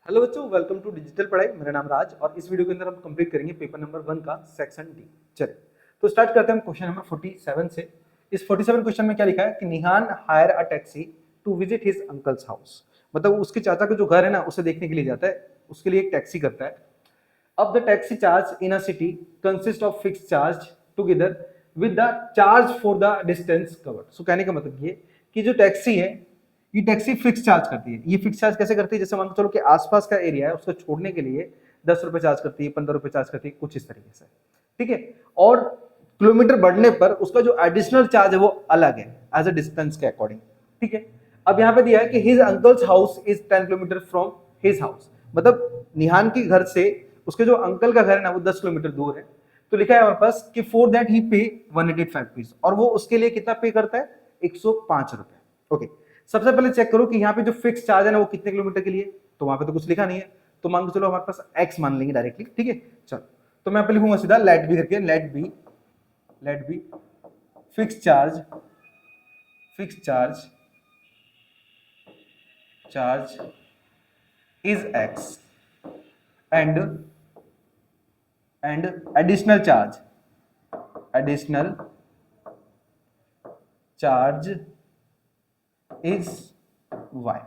Hello बच्चों, welcome to digital पढ़ाई। मेरा नाम राज और इस वीडियो के अंदर हम कंप्लीट करेंगे पेपर नंबर 1 का सेक्शन डी। चलिए तो स्टार्ट करते हैं हम क्वेश्चन नंबर 47 से। इस 47 क्वेश्चन में क्या लिखा है कि Nihan hire a taxi to visit his uncles house. मतलब उसके चाचा का जो घर है ना उसे देखने के लिए जाता है, उसके लिए एक टैक्सी करता है। अब the taxi charge in a city consist of fix charge together with the charge for the distance covered. So कहने का मतलब ये कि जो टैक्सी है ये टैक्सी फिक्स चार्ज करती है। ये फिक्स चार्ज कैसे करती है? जैसे मान के चलो कि आसपास का एरिया है उसको छोड़ने के लिए 10 रुपए चार्ज करती है, 15 रुपए चार्ज करती है, कुछ इस तरीके से, ठीक है। और किलोमीटर बढ़ने पर उसका जो एडिशनल चार्ज है वो अलग है एज अ डिस्टेंस के अकॉर्डिंग, ठीक है। अब यहाँ पे दिया है कि his uncles house is 10 kilometre from his house. मतलब निहान के घर से उसके जो अंकल का घर है ना वो 10 किलोमीटर दूर है। तो लिखा है हमारे पास कि फॉर दैट ही पे 185 रुपीज, और वो उसके लिए कितना पे करता है? 105 रुपए। ओके, सबसे पहले चेक करो कि यहाँ पे जो फिक्स चार्ज है ना वो कितने किलोमीटर के लिए। तो वहां पे तो कुछ लिखा नहीं है, तो मान के चलो हमारे पास एक्स मान लेंगे डायरेक्टली, ठीक है। चलो तो मैं यहाँ पे लिखूंगा सीधा लेट बी करके, let be fix charge is X and additional charge is Y,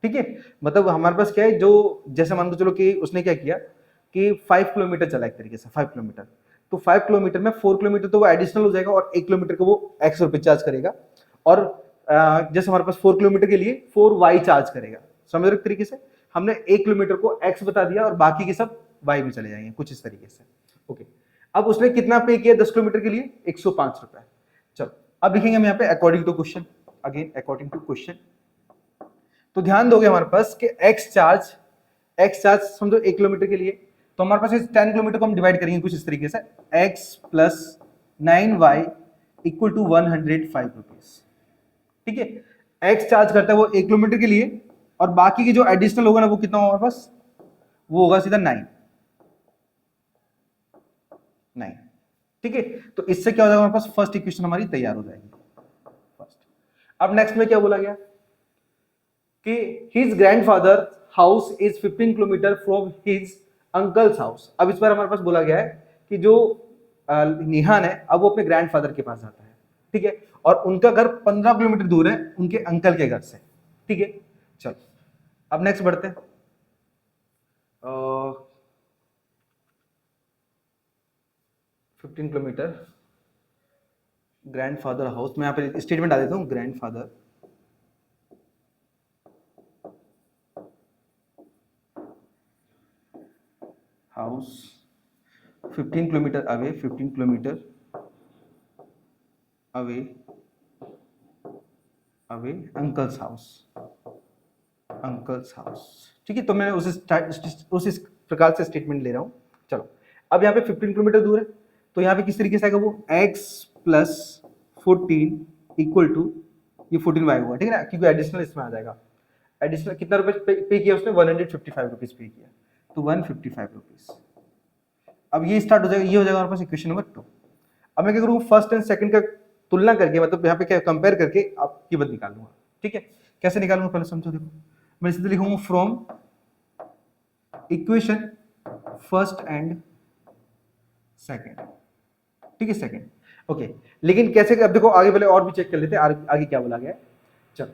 ठीक है। मतलब हमारे पास क्या है, जो जैसे मान के चलो कि उसने क्या किया कि 5 किलोमीटर चला एक तरीके से, 5 किलोमीटर, तो 5 किलोमीटर में 4 किलोमीटर तो वो एडिशनल हो जाएगा और 1 किलोमीटर को वो एक्स रुपए चार्ज करेगा। और जैसे हमारे पास 4 किलोमीटर के लिए 4 वाई चार्ज करेगा। समझ रहे एक तरीके से हमने 1 किलोमीटर को एक्स बता दिया और बाकी के सब वाई में चले जाएंगे, कुछ इस तरीके से। ओके, अब उसने कितना पे किया 10 किलोमीटर के लिए? 105 रुपए। चलो अब लिखेंगे हम यहाँ पे according to question, again according to question. तो ध्यान दोगे हमारे पास कि एक्स चार्ज समझो 1 किलोमीटर के लिए, तो हमारे पास इस 10 किलोमीटर को हम डिवाइड करेंगे कुछ इस तरीके से, X plus 9y equal to 105 rupees, ठीक है। एक्स चार्ज करता है वो 1 किलोमीटर के लिए, और बाकी की जो एडिशनल होगा ना वो कितना होगा हमारे पास? वो होगा सीधा 9, ठीक है। तो इससे क्या हो जाएगा हमारे पास? फर्स्ट इक्वेशन हमारी तैयार हो जाएगी फर्स्ट। अब नेक्स्ट में क्या बोला गया कि his grandfather house is 15 kilometre from his uncles house. अब इस बार हमारे पास बोला गया है कि जो निहान है अब वो अपने ग्रैंडफादर के पास जाता है, ठीक है, और उनका घर 15 किलोमीटर दूर है उनके अंकल के घर से, ठीक है। चलो अब नेक्स्ट बढ़ते हैं। 15 किलोमीटर ग्रैंडफादर हाउस, मैं यहाँ पे स्टेटमेंट डाल देता हूँ, grandfather house 15 kilometre away, 15 kilometre away uncles house, ठीक है। तो मैं उस प्रकार से स्टेटमेंट ले रहा हूं। चलो अब यहाँ पे 15 किलोमीटर दूर है, तो यहाँ पे किस तरीके से आएगा वो? x प्लस 14 इक्वल टू ये 14y हुआ, ठीक है ना, क्योंकि एडिशनल इसमें आ जाएगा। एडिशनल कितना रुपए पे किया उसने? 155 रुपीज पे किया, तो 155 रुपीज। अब ये स्टार्ट हो जाएगा, ये हो जाएगा हमारे पास इक्वेशन नंबर 2। अब मैं क्या करूँगा? फर्स्ट एंड सेकंड का तुलना करके, मतलब यहाँ पे क्या कंपेयर करके आप कीमत निकाल लूंगा, ठीक है। कैसे निकालूंगा पहले समझो। देखो मैं सीधे लिखूंगा from equation first and second, ठीक है, सेकंड। ओके, लेकिन कैसे? अब देखो आगे पहले और भी चेक कर लेते हैं आगे क्या बोला गया है। चलो,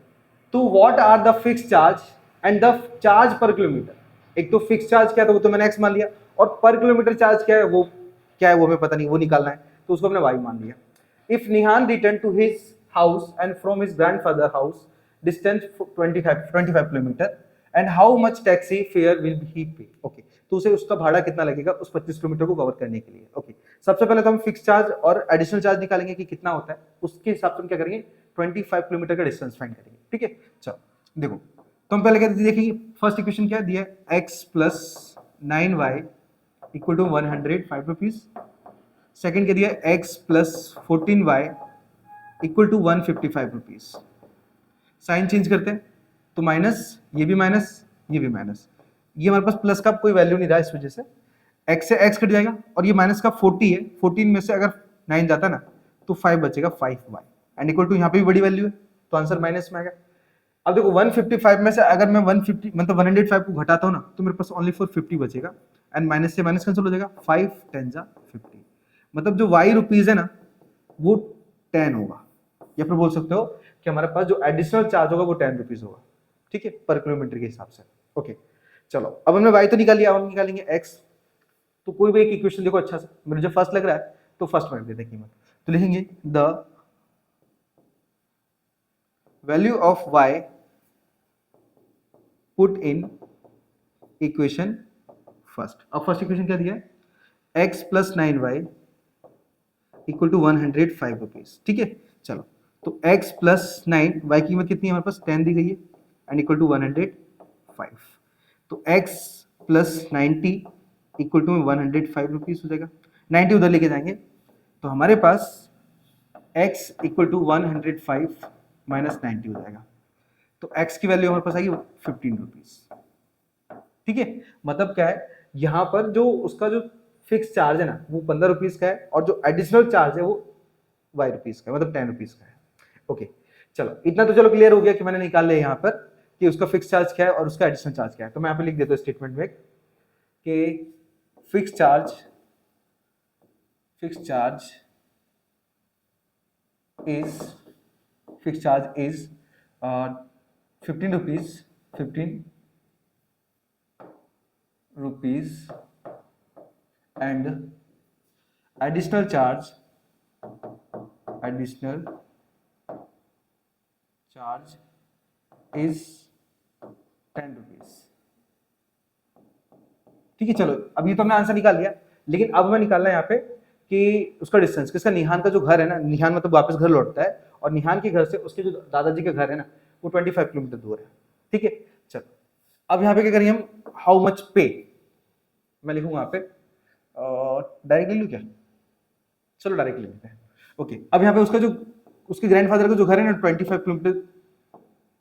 तो what are the fix charge and the charge per kilometre. एक तो फिक्स चार्ज क्या था वो तो मैंने एक्स मान लिया, और पर किलोमीटर चार्ज क्या है वो हमें पता नहीं, वो निकालना है, तो उसको हमने वाई मान लिया। If Nihan return to his house and from his grandfather house distance 25 kilometre and how much taxi fare will he pay. Okay, तो उसे उसका भाड़ा कितना लगेगा उस 25 किलोमीटर को कवर करने के लिए। ओके, सबसे पहले तो हम फिक्स चार्ज और एडिशनल चार्ज निकालेंगे कि कितना होता है, उसके हिसाब से हम क्या करेंगे? 25 किलोमीटर का डिस्टेंस फाइंड करेंगे, ठीक है। चलो देखो, तो हम पहले क्या देखिए, फर्स्ट इक्वेशन क्या दिया है? x plus 9y equal to 105 rupees. Second क्या दिया है? x plus 14y equal to 155 rupees. Sign change करते हैं तो माइनस, ये भी माइनस, ये भी माइनस, ये हमारे पास प्लस का कोई वैल्यू नहीं रहा, इस वजह से x से x कट जाएगा, और ये माइनस का 40 है, 14 में से अगर 9 जाता ना तो 5 बचेगा, 5y एंड इक्वल टू यहाँ पे भी बड़ी वैल्यू है तो आंसर माइनस में आएगा। अब देखो 155 में से अगर मैं 150 मतलब 105 को घटाता हूँ ना, तो मेरे पास ओनली फॉर 50 बचेगा, एंड माइनस से माइनस कैंसिल हो जाएगा, 5 10 जा 50, मतलब जो y रुपीज है ना वो 10 होगा, या फिर बोल सकते हो कि हमारे पास जो एडिशनल चार्ज होगा वो 10 रुपीज होगा, ठीक है, पर किलोमीटर के हिसाब से। ओके चलो, अब हमने y तो निकाल लिया, अब हम निकालेंगे x। तो कोई भी एक इक्वेशन देखो अच्छा सा, मुझे फर्स्ट लग रहा है तो फर्स्ट में रख देते हैं कीमत, तो लिखेंगे the value of y put in equation first. अब फर्स्ट इक्वेशन क्या दिया है, x plus 9y equal to 105 rupees, ठीक है। चलो, तो x प्लस 9, y की कीमत कितनी है हमारे पास, 10 दी गई है, एंड इक्वल टू 105, तो x plus 90 equal to 105 rupees हो जाएगा, 90 उधर लेके जाएंगे, तो हमारे पास x इक्वल टू 105 माइनस 90 हो जाएगा, तो x की वैल्यू हमारे पास आएगी 15 रुपीज, ठीक है। मतलब क्या है, यहाँ पर जो उसका जो फिक्स चार्ज है ना वो 15 रुपीज का है, और जो एडिशनल चार्ज है वो y रुपीज का है, मतलब 10 रुपीज का है। ओके चलो, इतना तो चलो क्लियर हो गया कि मैंने निकाल लिया यहाँ पर कि उसका फिक्स चार्ज क्या है और उसका एडिशनल चार्ज क्या है। तो मैं यहाँ पे लिख देता हूँ स्टेटमेंट में कि fix charge is 15 rupees, 15 rupees, and additional charge is 10 rupees, ठीक है। चलो, अब ये तो हमने आंसर निकाल लिया, लेकिन अब हमें निकालना है यहाँ पे कि उसका डिस्टेंस, किसका, निहान का जो घर है ना, निहान मतलब वापस घर लौटता है, और निहान के घर से उसके जो दादाजी का घर है ना वो 25 किलोमीटर दूर है, ठीक है। चलो, अब यहाँ पे क्या करेंगे हम, हाउ मच पे, मैं लिखूंगा यहाँ पे, डायरेक्ट ले लूँ क्या, चलो डायरेक्ट ले लेते हैं। ओके, अब यहाँ पे उसका जो उसके ग्रैंडफादर का जो घर है ना 25 किलोमीटर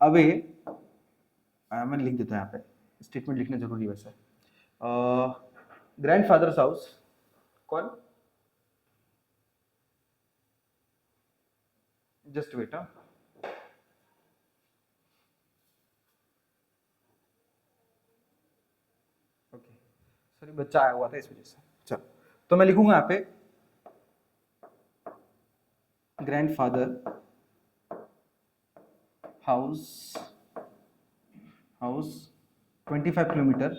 अवे, मैंने लिख देता है यहाँ पे, स्टेटमेंट लिखना जरूरी है वैसे, ग्रैंडफादर्स हाउस, कौन, जस्ट वेट, ओके सॉरी बच्चा आया हुआ था इस वजह से। चलो, तो मैं लिखूंगा यहाँ पे grandfather house 25 kilometre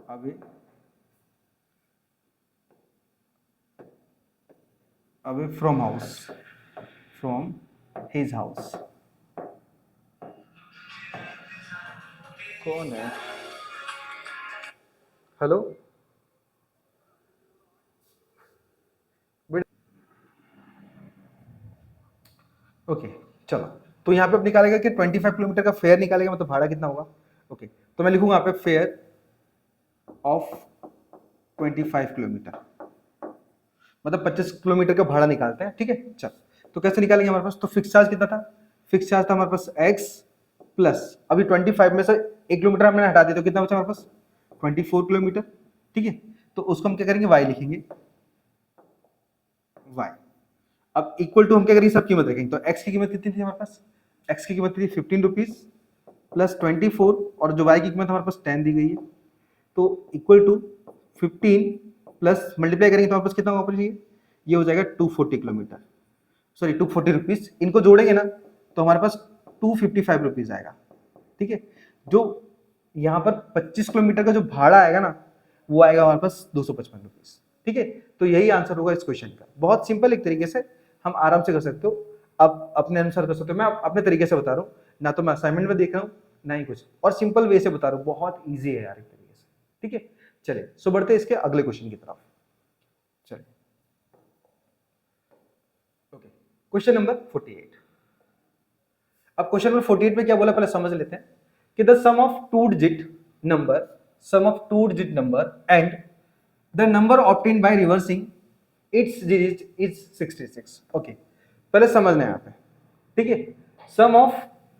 away from his house. कौन है, हेलो, ओके चलो, तो यहाँ पे अब निकालेगा कि 25 किलोमीटर का फेयर निकालेगा, मतलब भाड़ा कितना होगा। ओके, तो मैं लिखूंगा यहाँ पे फेयर ऑफ 25 किलोमीटर, मतलब 25 किलोमीटर का भाड़ा निकालते हैं, ठीक है। चल, तो कैसे निकालेंगे हमारे पास, तो फिक्स चार्ज कितना था, फिक्स चार्ज था हमारे पास x प्लस, अभी 25 में से 1 किलोमीटर हमने हटा दिया, तो कितना बचा हमारे पास 24 किलोमीटर, ठीक है। तो उसको हम क्या करेंगे, y लिखेंगे, y। अब इक्वल टू हम क्या करेंगे, सब कीमत रखेंगे, तो x की कीमत कितनी थी हमारे पास, x की कीमत थी 15 रुपीज प्लस 24, और जो y की कीमत हमारे पास 10 दी गई है, तो इक्वल टू 15 प्लस मल्टीप्लाई करेंगे तो हमारे पास कितना होगा, ये हो जाएगा 240 किलोमीटर, सॉरी 240 रुपीज, इनको जोड़ेंगे ना तो हमारे पास 255 रुपीज आएगा, ठीक है। जो यहाँ पर 25 किलोमीटर का जो भाड़ा आएगा ना वो आएगा हमारे पास 255 रुपीज, ठीक है। तो यही आंसर होगा इस क्वेश्चन का, बहुत सिंपल एक तरीके से हम आराम से कर सकते हो, आप अपने अनुसार कर सकते हो, मैं अपने तरीके से बता रहा हूँ, ना तो मैं असाइनमेंट में देख रहा हूँ ना ही कुछ, और सिंपल वे से बता रहा हूँ, बहुत ईजी है यार एक तरीके से, ठीक है। चलिए, सो बढ़ते हैं इसके अगले क्वेश्चन की तरफ। चलिए, ओके, क्वेश्चन नंबर 48। अब क्वेश्चन नंबर 48 में क्या बोला पहले समझ लेते हैं कि the sum of two digit number and the number obtained by reversing its digit is 66। Okay, पहले समझना है यहाँ पे, ठीक है। Sum of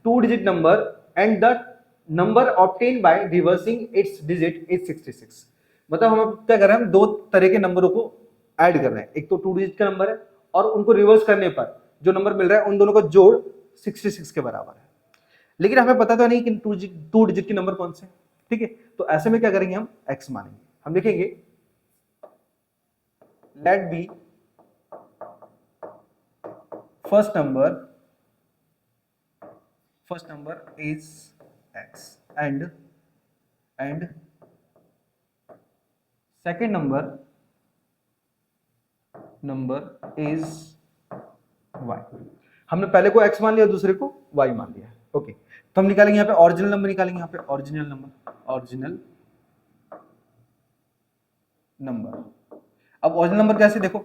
two digit number and the number obtained by reversing its digit is 66, मतलब हम क्या कर रहे हैं, हम दो तरह के नंबरों को ऐड कर रहे हैं, एक तो टू डिजिट का नंबर है और उनको रिवर्स करने पर जो नंबर मिल रहा है उन दोनों का जोड़ 66 के बराबर है, लेकिन हमें पता तो नहीं कि टू डिजिट के नंबर कौन से, ठीक है। तो ऐसे में क्या करेंगे, हम x मानेंगे, हम लिखेंगे let be first number is x and second number is y। हमने पहले को x मान लिया, दूसरे को y मान लिया, ओके। तो हम निकालेंगे यहाँ पे ओरिजिनल नंबर, निकालेंगे यहाँ पे ओरिजिनल नंबर। अब ओरिजिनल नंबर कैसे, देखो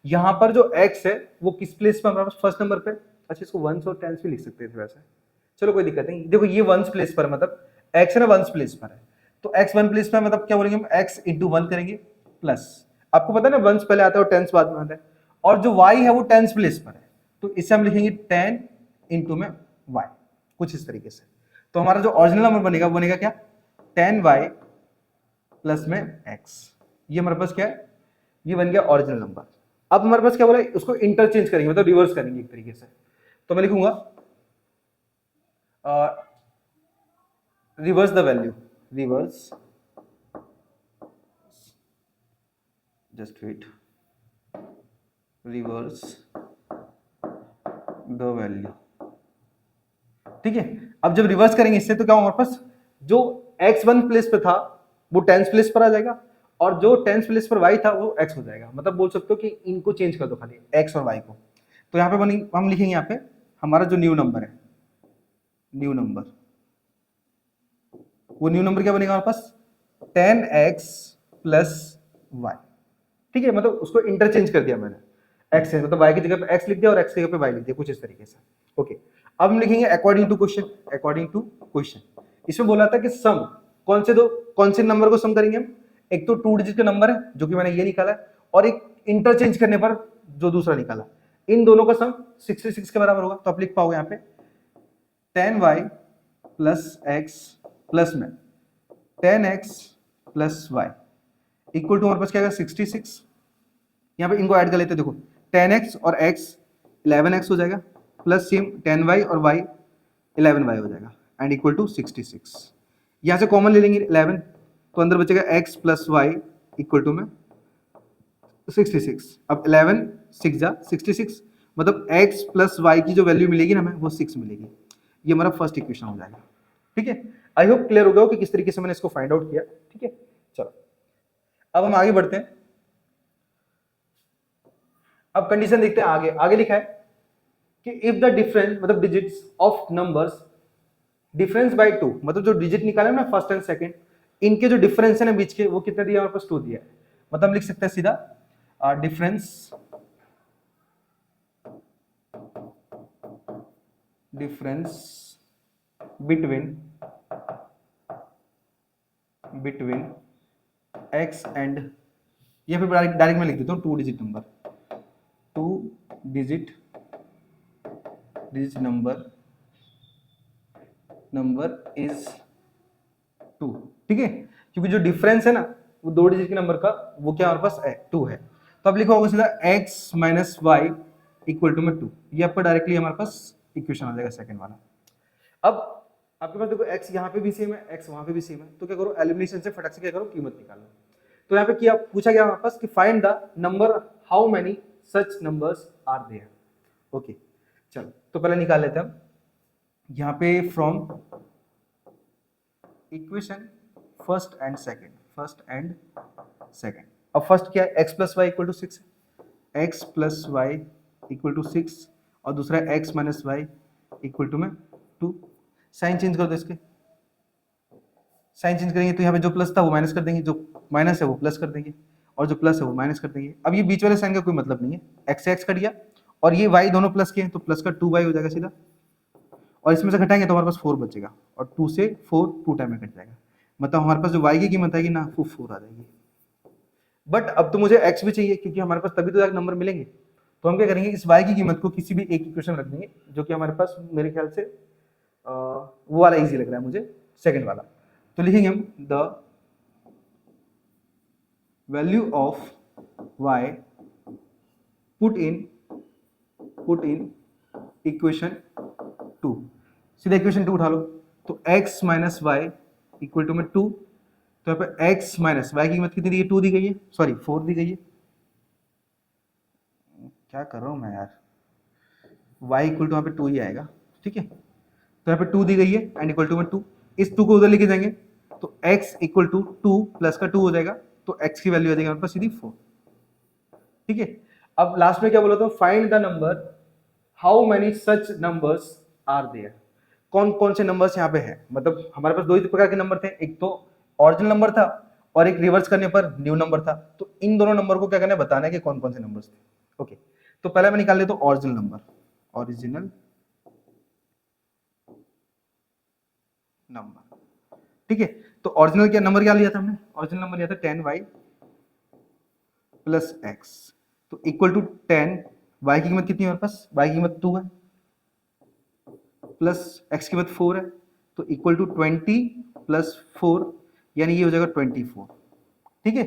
यहाँ पर जो x है वो किस प्लेस पे हमारे पास, फर्स्ट नंबर पे। अच्छा, इसको वंस और टेंस भी लिख सकते थे वैसे, चलो कोई दिक्कत नहीं। देखो ये वंस प्लेस पर, मतलब x है ना वंस प्लेस पर है, तो x वन प्लेस पर, मतलब क्या बोलेंगे हम, x इंटू वन करेंगे प्लस, आपको पता है ना वंस पहले आता है और टेंस बाद में आता है, और जो y है वो टेंस प्लेस पर है, तो इसे हम लिखेंगे 10 इंटू में y, कुछ इस तरीके से। तो हमारा जो ओरिजिनल नंबर बनेगा वो बनेगा क्या, 10y प्लस में x। ये हमारे पास क्या है, ये बन गया ओरिजिनल नंबर। अब हमारे पास क्या बोला, उसको इंटरचेंज करेंगे, मतलब रिवर्स करेंगे एक तरीके से। तो मैं लिखूंगा reverse the value, reverse the value, ठीक है। अब जब रिवर्स करेंगे इससे, तो क्या हमारे पास जो x वन प्लेस पे था वो टेंस प्लेस पर आ जाएगा, और जो टेंस प्लेस पर y था वो x हो जाएगा। मतलब बोल सकते हो कि इनको चेंज कर दो खाली, x और y को। तो यहाँ पे हम लिखेंगे यहाँ पे हमारा जो न्यू नंबर है, वो न्यू नंबर क्या बनेगा हमारे पास, 10x प्लस y, ठीक है। मतलब उसको इंटरचेंज कर दिया मैंने, x है मतलब y की जगह पे x लिख दिया और x की जगह पे y लिख दिया, कुछ इस तरीके से, ओके। अब हम लिखेंगे अकॉर्डिंग टू क्वेश्चन। इसमें बोला था कि सम कौन से नंबर को सम करेंगे हम, एक तो टू डिजिट का नंबर है जो कि मैंने ये निकाला है, और एक इंटरचेंज करने पर जो दूसरा निकाला, इन दोनों का सम 66 के बराबर होगा। तो आप लिख पाओगे यहाँ पे 10y प्लस x प्लस में 10x plus y equal to हमारे पास क्या आएगा 66। यहाँ पे इनको ऐड कर लेते हैं, देखो 10x और x 11x हो जाएगा, प्लस सेम 10y और y 11y हो जाएगा, एंड इक्वल टू 66। यहाँ से कॉमन ले लेंगे 11, तो अंदर बचेगा x plus Y equal to में 66। अब 11 6 जा 66, मतलब x प्लस वाई की जो वैल्यू मिलेगी ना हमें वो 6 मिलेगी। ये हमारा फर्स्ट इक्वेशन हो जाएगा, ठीक है। आई होप क्लियर हो गया हो कि किस तरीके से मैंने इसको फाइंड आउट किया, ठीक है। चलो अब हम आगे बढ़ते हैं। अब कंडीशन देखते हैं, आगे लिखा है कि इफ द डिफरेंस, मतलब digits of numbers difference bye 2, मतलब जो डिजिट निकाले ना फर्स्ट एंड सेकंड, इनके जो डिफरेंस है ना बीच के, वो कितने दिया हमारे पास 2 दिया है। मतलब हम लिख सकते हैं सीधा डिफरेंस बिटवीन x एंड, यहाँ पे डायरेक्ट मैं लिख देता हूँ 2 डिजिट नंबर इज 2, ठीक है। क्योंकि जो डिफरेंस है ना वो 2 डिजिट के नंबर का, वो क्या हमारे पास 2 है। तो अब लिखो होगा सीधा x minus Y equal to में 2, ये आपका डायरेक्टली हमारे पास इक्वेशन आ जाएगा सेकंड वाला। अब आपके पास देखो x यहाँ पे भी सेम है, x वहां पे भी सेम है, तो क्या करो एलिमिनेशन से फटक से क्या करो कीमत निकालो। तो यहाँ पे क्या पूछा गया हमारे पास कि find the number, how many such numbers are there, okay. चलो तो पहले निकाल लेते हैं हम यहाँ पे from equation first and second. अब फर्स्ट क्या है, x plus Y equal to 6 है, x plus Y equal to 6, और दूसरा x minus Y equal to में 2। साइन चेंज कर दो, इसके साइन चेंज करेंगे तो यहाँ पे जो प्लस था वो माइनस कर देंगे, जो माइनस है वो प्लस कर देंगे, और जो प्लस है वो माइनस कर देंगे। अब ये बीच वाले साइन का कोई मतलब नहीं है, x से x कट गया और ये y दोनों प्लस के हैं, तो प्लस का 2y हो जाएगा सीधा, और इसमें से घटाएंगे तो हमारे पास 4 बचेगा, और 2 से 4 2 टाइम में कट जाएगा, मतलब हमारे पास जो y की कीमत आएगी ना वो 4 आ जाएगी। बट अब तो मुझे x भी चाहिए, क्योंकि हमारे पास तभी तो जाकर नंबर मिलेंगे। तो हम क्या करेंगे, इस y की कीमत को किसी भी एक इक्वेशन रख देंगे, जो कि हमारे पास मेरे ख्याल से वो वाला इजी लग रहा है मुझे, सेकंड वाला। तो लिखेंगे हम the value of y put in equation 2, सीधा इक्वेशन 2 उठा लो, तो x minus Y equal to में 2, तो यहाँ पे x माइनस वाई की कीमत कितनी दी है, 2 दी गई है, सॉरी 4 दी गई है, क्या कर रहा हूँ मैं यार, y इक्वल टू यहाँ पे 2 ही आएगा, ठीक है। तो यहाँ पे 2 दी गई है एंड इक्वल टू में 2, इस 2 को उधर लेके जाएंगे तो x इक्वल टू 2 प्लस का 2 हो जाएगा, तो x की वैल्यू आ जाएगी हमारे पास सीधी 4, ठीक है। अब लास्ट में क्या बोला था, find the number how many such numbers are there, कौन कौन से नंबर्स यहाँ पे हैं, मतलब हमारे पास दो ही प्रकार के नंबर थे, एक तो ओरिजिनल नंबर था और एक रिवर्स करने पर न्यू नंबर था, तो इन दोनों नंबर को क्या करना है, बताना है कि कौन कौन से नंबर्स थे। ओके, तो पहले मैं निकाल लेता हूं ओरिजिनल नंबर, ओरिजिनल नंबर, ठीक है। तो ओरिजिनल क्या नंबर क्या लिया था हमने, ओरिजिनल नंबर लिया था 10y प्लस एक्स, तो इक्वल टू 10, y की कीमत कितनी है हमारे पास, y की कीमत 2 है प्लस x की कीमत 4 है, तो इक्वल टू 20 प्लस 4, यानी ये हो जाएगा 24, ठीक है।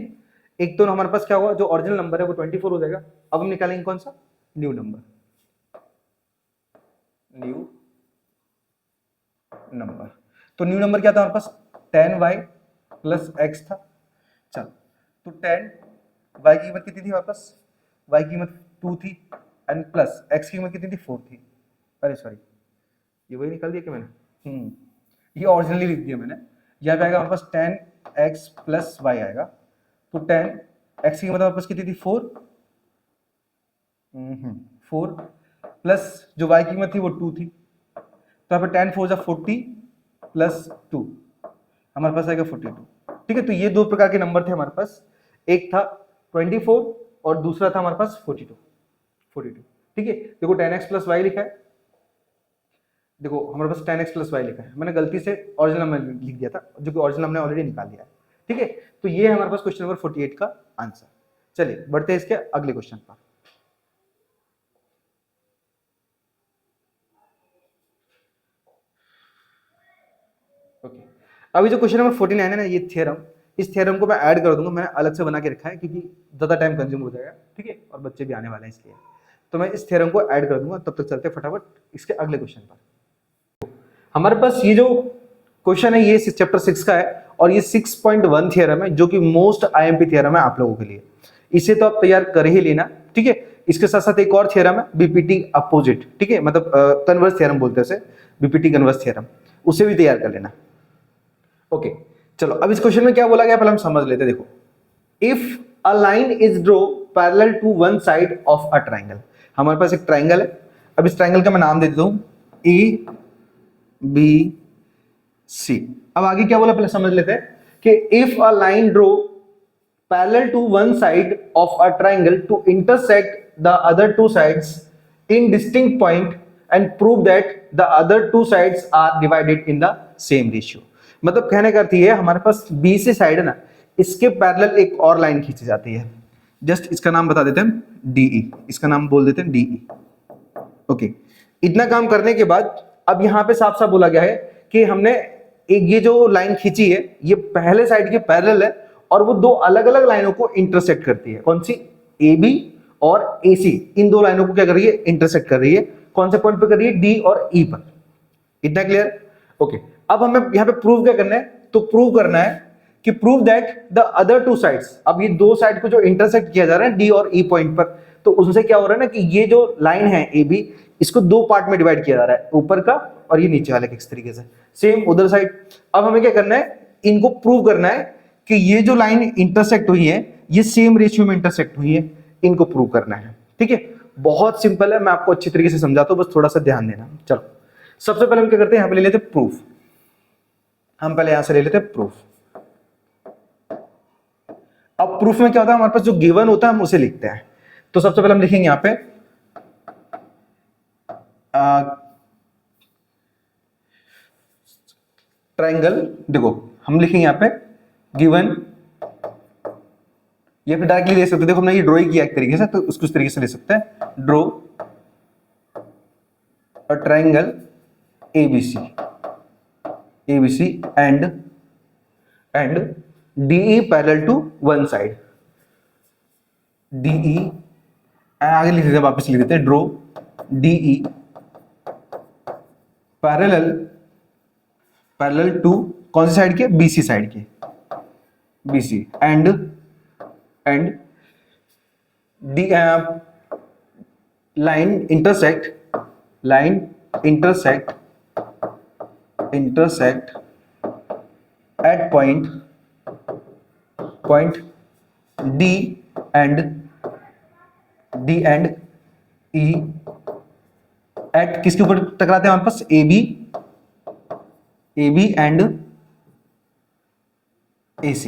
एक तो हमारे पास क्या हुआ, जो ओरिजिनल नंबर है वो 24 हो जाएगा। अब हम निकालेंगे कौन सा, न्यू नंबर, न्यू नंबर, तो न्यू नंबर क्या था हमारे पास, 10y प्लस x था, चल तो 10, y की कीमत कितनी थी हमारे पास, y की कीमत 2 थी एंड प्लस x की कीमत कितनी थी, 4 थी, अरे सॉरी ये वही निकाल दिया क्या मैंने, ये ओरिजिनली लिख दिया मैंने, यहाँ पे आएगा हमारे पास 10x प्लस y आएगा, तो 10x की कीमत हमारे पास कितनी थी, 4, 4 प्लस जो y की कीमत थी वो 2 थी, तो यहाँ पे 10 4 40 प्लस 2 हमारे पास आएगा 42, ठीक है। तो ये दो प्रकार के नंबर थे हमारे पास, एक था 24 और दूसरा था हमारे पास 42, ठीक है। देखो 10x प्लस वाई लिखा है, देखो हमारे पास 10x प्लस वाई लिखा है, मैंने गलती से ओरिजिनल नंबर लिख दिया था, जो कि ओरिजिनल हमने ऑलरेडी निकाल लिया है, ठीक है। तो ये है हमारे पास क्वेश्चन नंबर 48 का आंसर। चलिए बढ़ते हैं इसके अगले क्वेश्चन पर। ओके, अभी जो क्वेश्चन नंबर 49 है ना, ये थ्योरम, इस थ्योरम को मैं ऐड कर दूंगा, मैंने अलग से बना के रखा है क्योंकि ज्यादा टाइम कंज्यूम हो जाएगा, ठीक है, और बच्चे भी आने वाले हैं इसलिए, तो मैं इस थ्योरम को ऐड कर दूंगा। तब तक चलते फटाफट इसके अगले क्वेश्चन पर। हमारे पास ये जो क्वेश्चन है ये चैप्टर 6 का है और ये 6.1 थ्योरम है, जो कि मोस्ट आईएमपी थ्योरम है आप लोगों के लिए, इसे तो आप तैयार कर ही लेना, ठीक है। इसके साथ साथ एक और थ्योरम है बीपीटी अपोजिट, ठीक है, मतलब कन्वर्स थ्योरम बोलते हैं उसे, बीपीटी कन्वर्स थ्योरम, उसे भी तैयार कर लेना। ओके, चलो अब इस क्वेश्चन में क्या बोला गया पहले हम समझ लेते हैं। देखो, if a line is draw parallel to one side of a triangle, हमारे पास एक ट्राइंगल है, अब इस ट्राइंगल का मैं नाम दे देता हूं ए बी सी। अब आगे क्या बोला पहले समझ लेते हैं कि if a line draw parallel to one side of a triangle to intersect the other two sides in distinct point and prove that the other two sides are divided in the same ratio. मतलब कहने का अर्थ ये है, हमारे पास B से side है ना, इसके पैरेलल एक और लाइन खींची जाती है, जस्ट इसका नाम बता देते हैं डीई, इसका नाम बोल देते हैं डीई। ओके, इतना काम करने के बाद अब यहां पे साफ साफ बोला गया है कि हमने एक ये जो लाइन खींची है ये पहले साइड के पैरेलल है और वो दो अलग अलग लाइनों को इंटरसेक्ट करती है, कौन सी, ए बी और ए सी, इन दो लाइनों को क्या कर रही है, इंटरसेक्ट कर रही है, कौन से पॉइंट पे कर रही है, डी और ई पर। इतना क्लियर। ओके, अब हमें यहाँ पे प्रूव क्या करना है, तो प्रूव करना है कि prove that the other two sides, अब ये दो साइड को जो इंटरसेक्ट किया जा रहा है डी और ई पॉइंट पर, तो उनसे क्या हो रहा है ना कि ये जो लाइन है ए बी, इसको दो पार्ट में डिवाइड किया जा रहा है, ऊपर का और ये नीचे वाले किस तरीके से, सेम उधर साइड। अब हमें क्या करना है, इनको प्रूव करना है कि ये जो लाइन इंटरसेक्ट हुई है ये सेम रेशियो में इंटरसेक्ट हुई है, इनको प्रूव करना है, ठीक है। बहुत सिंपल है, मैं आपको अच्छी तरीके से समझाता हूं, बस थोड़ा सा ध्यान देना। चलो सबसे पहले हम क्या करते हैं, यहाँ पे ले लेते हैं प्रूफ, हम पहले यहां से ले लेते हैं प्रूफ। अब प्रूफ में क्या होता है, हमारे पास जो गिवन होता है हम उसे लिखते हैं, तो सबसे पहले हम लिखेंगे यहां पे ट्राइंगल, देखो हम लिखेंगे यहां पे गिवन, ये फिर डायरेक्टली ले सकते हैं, देखो हमने ये ड्रॉ किया एक तरीके से, तो उसको इस तरीके से ले सकते हैं, draw a triangle ABC and DE parallel to one side, DE आगे लिख देते हैं, वापस लिख देते हैं draw DE parallel parallel to कौन सी साइड के, बीसी साइड के, B C and the line intersect at point D and E at किसके ऊपर टकराते हैं हमारे पास, AB एंड AC।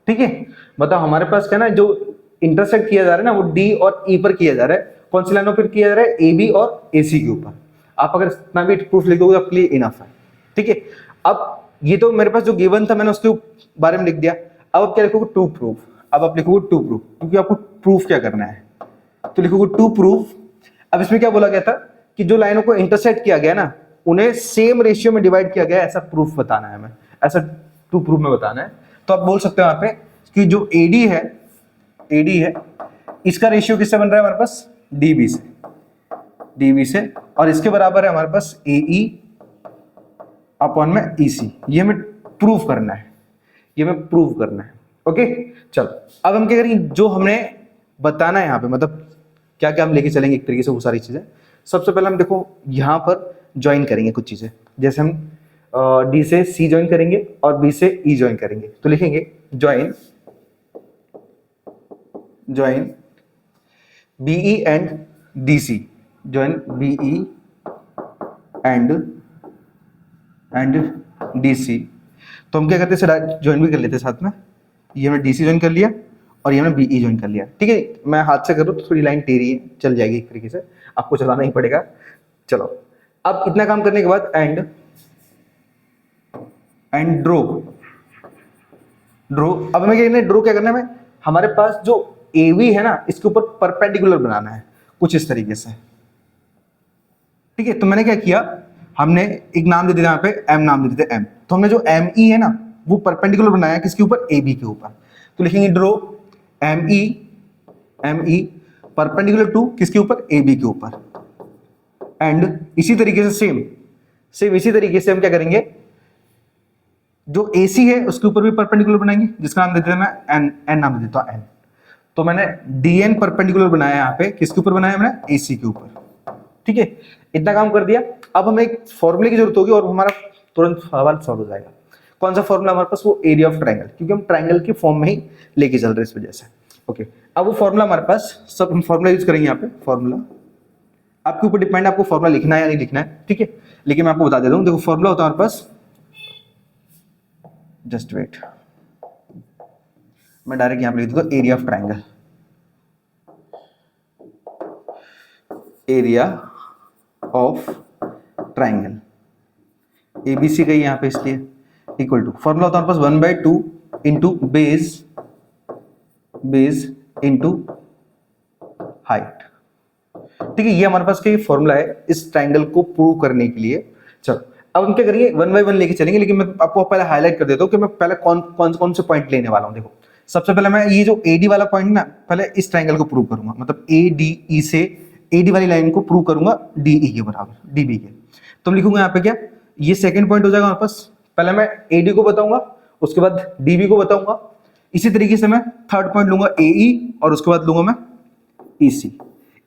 ठीक है, मतलब हमारे पास क्या ना, जो इंटरसेक्ट किया जा रहा है ना वो D और E पर किया जा रहा है। कौन सी लाइनों पर किया जा रहा है, AB और AC के ऊपर। आप अगर इतना भी प्रूफ लिख दोगे आपके लिए इनफ है। ठीक है, अब ये तो मेरे पास जो गिवन था मैंने उसके बारे में लिख दिया। अब आप क्या लिखोगे, टू प्रूफ। अब आप लिखोगे टू प्रूफ, क्योंकि आपको प्रूफ क्या करना है, तो लिखोगे टू प्रूफ। अब इसमें क्या बोला गया था कि जो लाइनों को इंटरसेक्ट किया गया ना उन्हें सेम रेशियो में डिवाइड किया गया, ऐसा प्रूफ बताना है हमें, ऐसा टू प्रूफ में बताना है। तो आप बोल सकते हो यहाँ पे कि जो AD है इसका रेशियो किससे बन रहा है हमारे पास, DB से, और इसके बराबर है हमारे पास AE अपॉन में EC। ये हमें प्रूफ करना है, ओके। चलो अब हम क्या करेंगे, जो हमने बताना है यहाँ पे, मतलब क्या क्या हम लेके चलेंगे एक तरीके से वो सारी चीजें। सबसे पहले हम देखो यहाँ पर ज्वाइन करेंगे कुछ चीजें, जैसे हम D से C ज्वाइन करेंगे और B से E ज्वाइन करेंगे। तो लिखेंगे join BE and DC, join BE and DC। तो हम क्या करते हैं, ज्वाइन भी कर लेते हैं साथ में। ये हमने DC ज्वाइन कर लिया और ये हमने BE ज्वाइन कर लिया। ठीक है, मैं हाथ से करूँ तो थोड़ी लाइन टेढ़ी है, चल जाएगी एक तरीके से, आपको चलाना ही पड़ेगा। चलो अब इतना काम करने के बाद एंड ड्रो। अब हमें क्या करना है, ड्रो क्या करना है, हमारे पास जो AB है ना इसके ऊपर परपेंडिकुलर बनाना है कुछ इस तरीके से। ठीक है, तो मैंने क्या किया, हमने एक नाम दे दिया यहाँ पे, M नाम दे देते M। तो हमने जो ME है ना वो परपेंडिकुलर बनाया किसके ऊपर, AB के ऊपर। तो लिखेंगे ड्रो ME परपेंडिकुलर टू किसके ऊपर, AB के ऊपर। एंड इसी तरीके से सेम इसी तरीके से हम क्या करेंगे, जो AC है उसके ऊपर भी परपेंडिकुलर बनाएंगे, जिसका नाम दे देते हैं N नाम दे देता हूं N। तो मैंने DN परपेंडिकुलर बनाया यहाँ पे, किसके ऊपर बनाया मैंने, AC के ऊपर। ठीक है, इतना काम कर दिया। अब हमें एक फॉर्मूले की जरूरत होगी और हमारा तुरंत सवाल सॉल्व हो जाएगा। कौन सा फॉर्मूला हमारे पास, वो एरिया ऑफ ट्रायंगल, क्योंकि हम ट्रायंगल की फॉर्म में ही लेके चल रहे हैं इस वजह से। ओके, अब वो फॉर्मूला हमारे पास, सब हम फॉर्मूला यूज करेंगे यहाँ पे। फॉर्मूला आपके ऊपर डिपेंड है, आपको फॉर्मूला लिखना है या नहीं लिखना है। ठीक है, लेकिन मैं आपको बता देता हूँ। देखो फॉर्मूला होता है हमारे पास, जस्ट वेट, मैं डायरेक्ट यहाँ पे लिख दूंगा area of triangle. Area of triangle ABC का यहाँ पे, इसलिए इक्वल टू, फॉर्मूला होता है हमारे पास 1/2 इंटू बेस इंटू हाइट। ठीक है, ये हमारे पास का फॉर्मूला है इस ट्रायंगल को प्रूव करने के लिए। चलो अब हम क्या करेंगे, 1 बाय 1 लेके चलेंगे, लेकिन मैं आपको पहले हाईलाइट कर देता हूँ कि मैं पहले कौन से पॉइंट लेने वाला हूँ। देखो सबसे पहले मैं ये जो AD वाला पॉइंट ना, पहले इस ट्रायंगल को प्रूव करूंगा, मतलब ADE से AD वाली लाइन को प्रूव करूंगा DE के बराबर, DB के। तो हम लिखूंगा यहाँ पे क्या, ये सेकंड पॉइंट हो जाएगा हमारे पास। पहले मैं AD को बताऊंगा, उसके बाद DB को बताऊंगा। इसी तरीके से मैं थर्ड पॉइंट लूंगा AE और उसके बाद लूंगा मैं EC।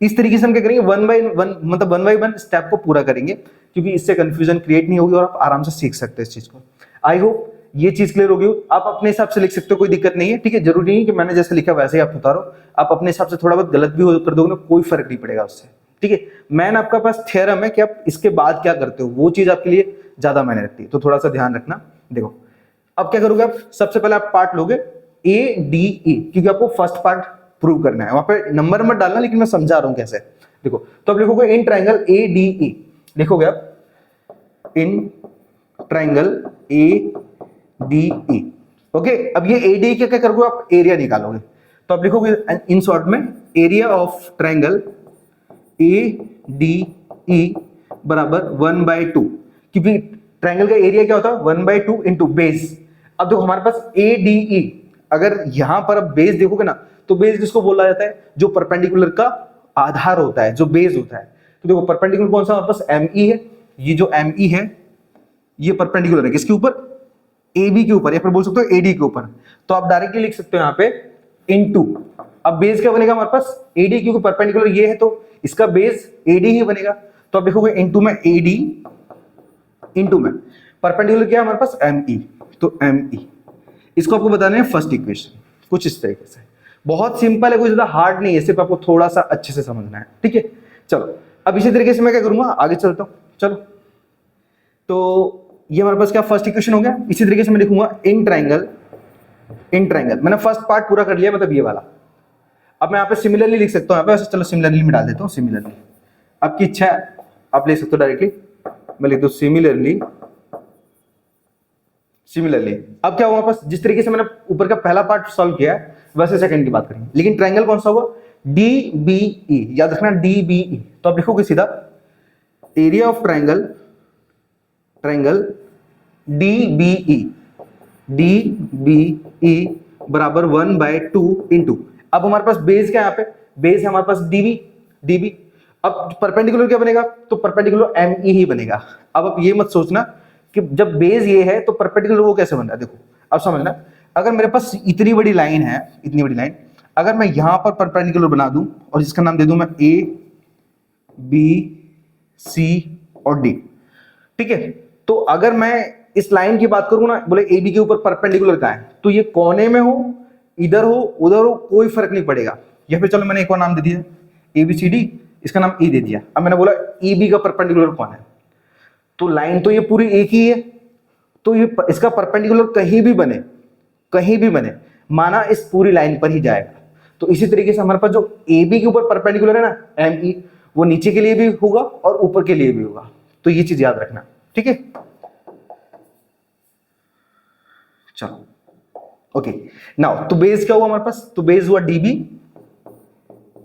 इस तरीके से हम क्या करेंगे, 1 बाय 1 मतलब 1 बाय 1 स्टेप को पूरा करेंगे, क्योंकि इससे कंफ्यूजन क्रिएट नहीं होगी और आप आराम से सीख सकते हैं इस चीज को। आई होप ये चीज क्लियर होगी। आप अपने हिसाब से लिख सकते हो, कोई दिक्कत नहीं है। ठीक है, जरूरी नहीं कि मैंने जैसे लिखा वैसे ही आप उतारो, आप अपने हिसाब से थोड़ा बहुत गलत भी कर दोगे ना, कोई फर्क नहीं पड़ेगा उससे। ठीक है, मैन आपका पास थ्योरम है कि आप इसके बाद क्या करते हो, वो चीज आपके लिए ज्यादा मायने रखती है, तो थोड़ा सा ध्यान रखना। देखो अब क्या करोगे आप, सबसे पहले आप पार्ट लोगे ADE, क्योंकि आपको फर्स्ट पार्ट प्रूव करना है। वहां पे नंबर मत डालना, लेकिन मैं समझा रहा हूं कैसे। देखो तो अब लिखोगे इन ट्रायंगल ADE, लिखोगे आप इन ट्रायंगल ADE। ओके, अब ये ADE क्या करोगे आप, एरिया निकालोगे। तो आप लिखोगे इन शॉर्ट में एरिया ऑफ ट्रायंगल ADE बराबर 1/2, क्योंकि ट्रायंगल का एरिया क्या होता है 1/2 इंटू बेस। अब देखो हमारे पास ADE, अगर यहां पर अब बेस देखोगे ना, तो बेस किसको बोला जाता है, जो परपेंडिकुलर का आधार होता है, जो बेस होता है। तो देखो परपेंडिकुलर कौन सा हमारे पास ME है, ये जो एम ई है ये परपेंडिकुलर है किसके ऊपर, ए बी के ऊपर, या फिर बोल सकते हो ए डी के ऊपर। तो आप डायरेक्टली लिख सकते हो यहाँ पे इनटू, अब बेस क्या बनेगा हमारे पास ए डी, क्योंकि परपेंडिकुलर ये है तो इसका बेस ए डी ही बनेगा। तो आप देखोगे इनटू में ए डी, इनटू में परपेंडिकुलर क्या है हमारे पास एम ई, तो एम ई। इसको आपको बताना है फर्स्ट इक्वेशन, कुछ इस तरीके से। बहुत सिंपल है, कोई ज्यादा हार्ड नहीं है, सिर्फ आपको थोड़ा सा अच्छे से समझना है, ठीक है। चलो अब इसी तरीके से मैं क्या करूंगा, आगे चलता हूं। चलो तो ये हमारे पास क्या फर्स्ट इक्वेशन हो गया। इसी तरीके से मैं लिखूंगा इन ट्राइंगल, इन ट्राइंगल मैंने फर्स्ट पार्ट पूरा कर लिया, मतलब ये वाला। अब मैं यहाँ पे सिमिलरली लिख सकता हूँ, यहाँ पे वैसे चलो सिमिलरली में डाल देता हूँ, सिमिलरली आपकी इच्छा है आप ले सकते हो डायरेक्टली, मैं लिख दूँ सिमिलरली, सिमिलरली। अब क्या हुआ पास, जिस तरीके से मैंने ऊपर का पहला पार्ट सॉल्व किया है वैसे सेकंड की बात करेंगे, लेकिन ट्रायंगल कौन सा होगा, डी बी ई, याद रखना डी बी ई। तो आप लिखोगे सीधा area of triangle, triangle D B E, D B E बराबर 1/2 इंटू, अब हमारे पास बेस क्या है, यहाँ पे बेस है हमारे पास डीबी, डीबी। अब परपेंडिकुलर क्या बनेगा, तो परपेंडिकुलर एम ई ही बनेगा। अब आप ये मत सोचना कि जब बेस ये है तो परपेंडिकुलर वो कैसे बन रहा है, देखो अब समझना, अगर मेरे पास इतनी बड़ी लाइन है, इतनी बड़ी लाइन, अगर मैं यहां पर परपेंडिकुलर बना दूं और इसका नाम दे दूं मैं ए बी सी और डी, ठीक है। तो अगर मैं इस लाइन की बात करूं ना, बोले ए बी के ऊपर परपेंडिकुलर कहां है, तो ये कोने में हो, इधर हो, उधर हो, कोई फर्क नहीं पड़ेगा। या फिर चलो मैंने एक और नाम दे दिया ए बी सी डी, इसका नाम ई दे दिया। अब मैंने बोला ई बी का परपेंडिकुलर कौन है, तो लाइन तो ये पूरी एक ही है, तो ये इसका परपेंडिकुलर कहीं भी बने, कहीं भी बने, माना इस पूरी लाइन पर ही जाएगा। तो इसी तरीके से हमारे पास जो ए बी के ऊपर परपेंडिकुलर है ना एम ई, वो नीचे के लिए भी होगा और ऊपर के लिए भी होगा। तो ये चीज याद रखना, ठीक है। चलो ओके, नाउ तो बेस क्या हुआ हमारे पास, तो बेस हुआ डीबी,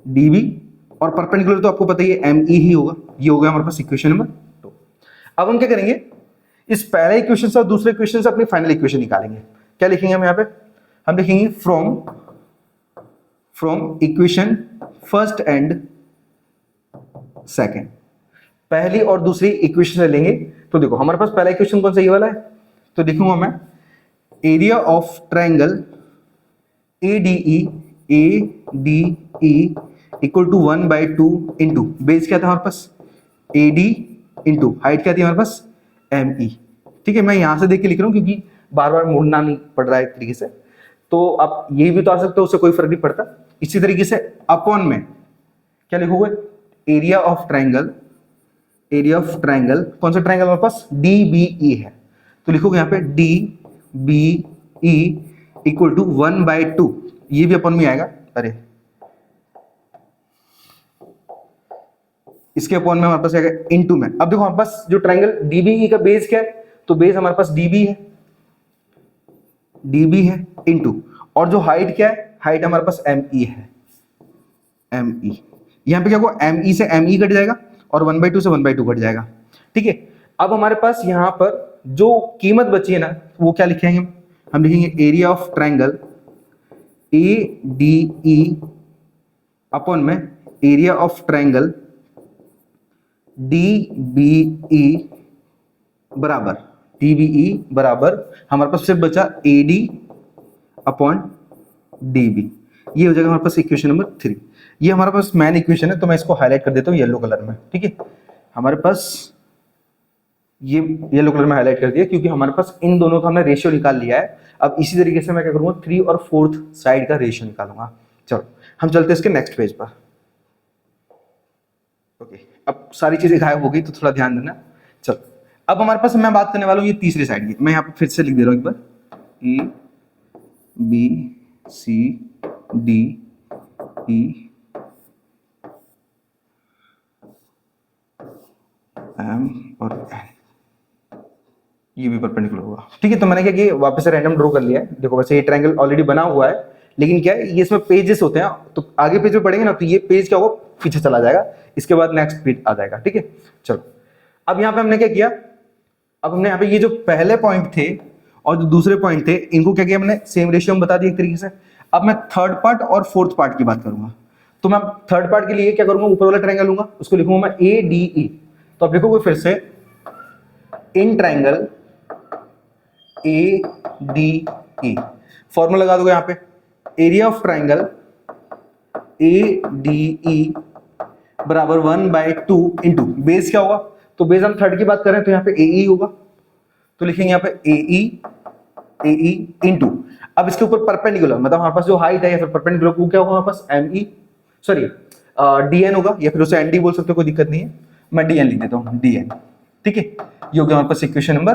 डीबी और परपेंडिकुलर तो आपको पता ही है एम ई ही होगा। ये हो गया हमारे पास इक्वेशन नंबर 2। अब हम क्या करेंगे, इस पहले इक्वेशन से और दूसरे इक्वेशन से अपनी फाइनल इक्वेशन निकालेंगे। क्या लिखेंगे हम यहाँ पे, हम लिखेंगे from equation first and second, पहली और दूसरी इक्वेशन से लेंगे। तो देखो हमारे पास पहला इक्वेशन कौन सा, ये वाला है, तो लिखूंगा मैं area of triangle A D E equal to 1/2 into base क्या था हमारे पास ए डी इंटू हाइट क्या थी हमारे पास एम ई, ठीक है। मैं यहां से देख के लिख रहा हूं क्योंकि बार बार मुड़ना नहीं पड़ रहा है एक तरीके से, तो आप ये भी तो आ सकते हो, उससे कोई फर्क नहीं पड़ता। इसी तरीके से अपॉन में क्या लिखोगे, area of triangle, area of triangle कौन सा ट्रायंगल हमारे पास डी बी ई है, तो लिखोगे यहाँ पे D B E equal to 1/2, ये भी अपॉन में आएगा, अरे इसके अपॉन में हमारे पास आएगा इनटू में। अब देखो हमारे पास जो ट्रायंगल डीबीई का बेस क्या है, तो बेस हमारे पास डीबी है, डीबी है इनटू, और जो हाइट क्या है, हाइट हमारे पास एम ई है, एम ई। यहां पे क्या होगा, एम ई से एम ई कट जाएगा और 1/2 से 1/2 कट जाएगा, ठीक है। अब हमारे पास यहां पर जो कीमत बची है ना, वो क्या लिखेंगे हम लिखेंगे area of triangle A D E upon में area of triangle D B E बराबर, डी बी ई बराबर हमारे पास सिर्फ बचा A D upon D B. ये हो जाएगा हमारे पास इक्वेशन नंबर 3। ये हमारे पास मेन इक्वेशन है, तो मैं इसको हाईलाइट कर देता हूँ येलो कलर में, ठीक है। हमारे पास ये येलो कलर में हाईलाइट कर दिया क्योंकि हमारे पास इन दोनों का हमने रेशियो निकाल लिया है। अब इसी तरीके से मैं क्या करूंगा, 3 और 4th साइड का रेशियो निकालूंगा। चलो हम चलते हैं इसके नेक्स्ट पेज पर। ओके, अब सारी चीजें गायब हो गई तो थोड़ा ध्यान देना। चलो अब हमारे पास मैं बात करने वाला हूँ ये तीसरी साइड की। मैं यहाँ पे फिर से लिख दे रहा हूँ एक बार, A B C D E M और एन, ये भी परपेंडिकुलर होगा, ठीक है। तो मैंने क्या किया, वापस से रैंडम ड्रॉ कर लिया है। देखो वैसे ये ट्रायंगल ऑलरेडी बना हुआ है, लेकिन क्या है ये इसमें पेजेस होते हैं, तो आगे पेज पे पढ़ेंगे ना तो ये पेज क्या होगा, पीछे चला जाएगा, इसके बाद नेक्स्ट पेज आ जाएगा, ठीक है। चलो अब यहाँ पे हमने क्या किया, अब हमने यहाँ पे ये जो पहले पॉइंट थे और जो दूसरे पॉइंट थे, इनको क्या किया हमने सेम रेशियो में बता दिया एक तरीके से। अब मैं थर्ड पार्ट और फोर्थ पार्ट की बात करूंगा। तो मैं थर्ड पार्ट के लिए क्या करूंगा, ऊपर वाला ट्रायंगल लूंगा, उसको लिखूंगा मैं ए डी ई। तो अब लिखोगे फिर से इन ट्राइंगल ए डी ई, फॉर्मूला लगा दोगे यहाँ पे, area of triangle A D ई बराबर 1/2 इंटू बेस क्या होगा, तो बेस हम थर्ड की बात करें तो यहाँ पे ए ई होगा, तो लिखेंगे यहाँ पे ए ई इंटू, अब इसके ऊपर परपेंडिकुलर मतलब हमारे पास जो हाइट है या फिर परपेंडिकुलर वो क्या होगा हमारे पास M E sorry D N होगा, या फिर उसे एन डी बोल सकते हो, कोई दिक्कत नहीं है, मैं डी एन लिख देता हूँ डी एन। ठीक है, ये हो गया हमारे पास इक्वेशन नंबर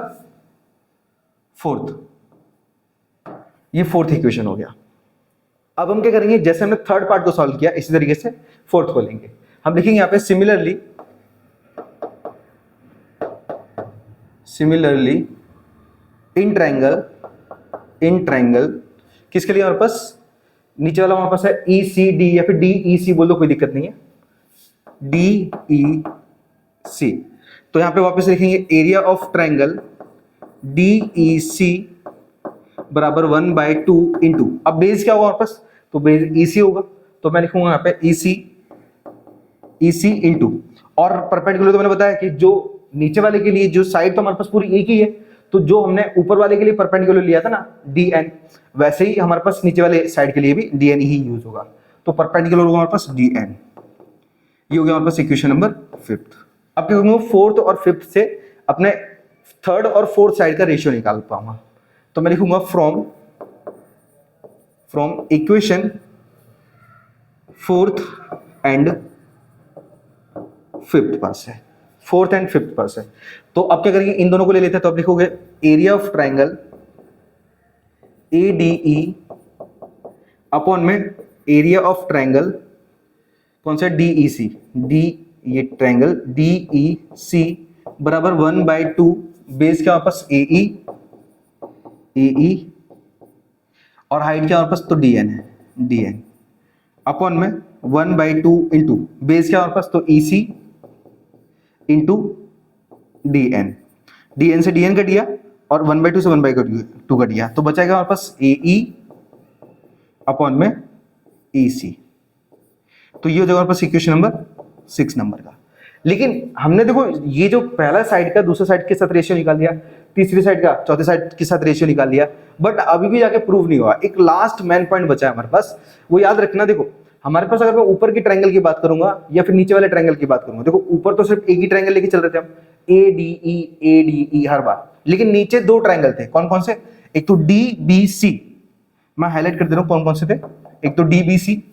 फोर्थ, ये फोर्थ इक्वेशन हो गया। अब हम क्या करेंगे, जैसे हमने थर्ड पार्ट को सॉल्व किया इसी तरीके से फोर्थ को लेंगे, हम लिखेंगे यहाँ पे सिमिलरली इन ट्राइंगल किसके लिए हमारे पास, नीचे वाला हमारे पास है ई सी डी या फिर डी ई सी बोल दो, कोई दिक्कत नहीं है, डी ई सी, तो यहां पे वापस लिखेंगे area of triangle D E C बराबर 1/2 इंटू, अब बेस क्या होगा हमारे पास, तो बेस ई सी होगा, तो मैं लिखूंगा यहाँ पे ई सी इंटू, और परपेंडिकुलर तो मैंने बताया कि जो नीचे वाले के लिए जो साइड तो हमारे पास पूरी एक ही है, तो जो हमने ऊपर वाले के लिए परपेंडिकुलर लिया था ना डी एन, वैसे ही हमारे पास नीचे वाले साइड के लिए भी डी एन ही यूज होगा, तो परपेंडिकुलर होगा हमारे पास डी एन। ये हो गया हमारे पास इक्वेशन नंबर फिफ्थ। अब क्या करूंगा, फोर्थ और फिफ्थ से अपने थर्ड और फोर्थ साइड का रेशियो निकाल पाऊंगा, तो मैं लिखूंगा from equation fourth and fifth पर से, फोर्थ एंड फिफ्थ पर से, तो अब क्या करेंगे, इन दोनों को ले लेते हैं, तो अब लिखोगे area of triangle A D E upon में एरिया ऑफ ट्राइंगल कौन सा डी ई सी, डी ये ट्राइंगल डी ई सी बराबर 1/2 बेस क्या वापस ए ई और हाइट क्या वापस तो डी एन है, डी एन अपॉन में 1/2 इंटू बेस क्या वापस तो ई सी इंटू डी एन से डी एन कट गया और 1/2 से 1/2 कट गया, तो बचाएगा हमारे पास ए ई अपॉन में ई सी, तो ये हो जाएगा हमारे पास इक्वेशन नंबर 6 नंबर का। लेकिन हमने देखो ये जो पहला साइड का दूसरे साइड के साथ रेशियो निकाल लिया, तीसरी साइड का चौथे साइड के साथ रेशियो निकाल लिया, बट अभी भी जाके प्रूव नहीं हुआ, एक लास्ट मैन पॉइंट बचा है हमारे पास, वो याद रखना। देखो हमारे पास अगर मैं ऊपर की ट्रायंगल की बात करूंगा या फिर नीचे वाले ट्रायंगल की बात करूंगा, देखो ऊपर तो सिर्फ एक ही ट्रायंगल लेके चल रहे थे हम, ए डी ई हर बार, लेकिन नीचे दो ट्रायंगल थे, कौन कौन से, एक तो डी बी सी, मैं हाईलाइट कर दे रहा हूं कौन कौन से थे, एक तो डी बी सी,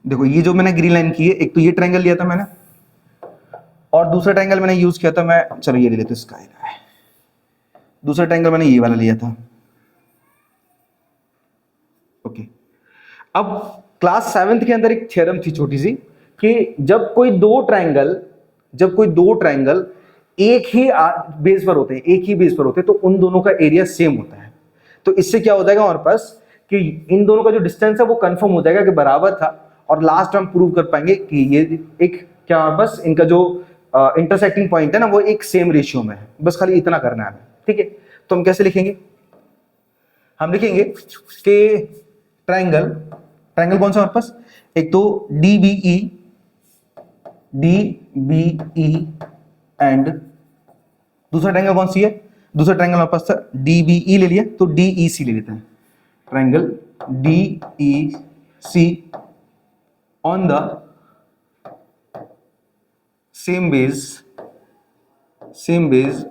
देखो ये जो मैंने ग्रीन लाइन की है, एक तो ये ट्रायंगल लिया था मैंने, और दूसरा ट्रायंगल मैंने यूज किया था, मैं चलो ये ले लेते हैं, स्काई दूसरा ट्रायंगल मैंने ये वाला लिया था। ओके, अब क्लास 7th के अंदर एक थ्योरम थी छोटी सी कि जब कोई दो ट्रायंगल एक ही बेस पर होते हैं, एक ही बेस पर होते हैं, तो उन दोनों का एरिया सेम होता है। तो इससे क्या हो जाएगा हमारे पास कि इन दोनों का जो डिस्टेंस है वो कंफर्म हो जाएगा कि बराबर था, और लास्ट हम प्रूव कर पाएंगे कि ये एक क्या हमारे पास इनका जो इंटरसेक्टिंग पॉइंट है ना वो एक सेम रेशियो में है। बस खाली इतना करना है हमें, ठीक है। तो हम कैसे लिखेंगे, हम लिखेंगे कि ट्रायंगल कौन सा हमारे पास, एक तो डी बी ई एंड दूसरा ट्रायंगल कौन सी है, दूसरा ट्रायंगल हमारे पास था डी बी ई ले लिया, तो डी ई सी ले लेते हैं, triangle D E C on the same base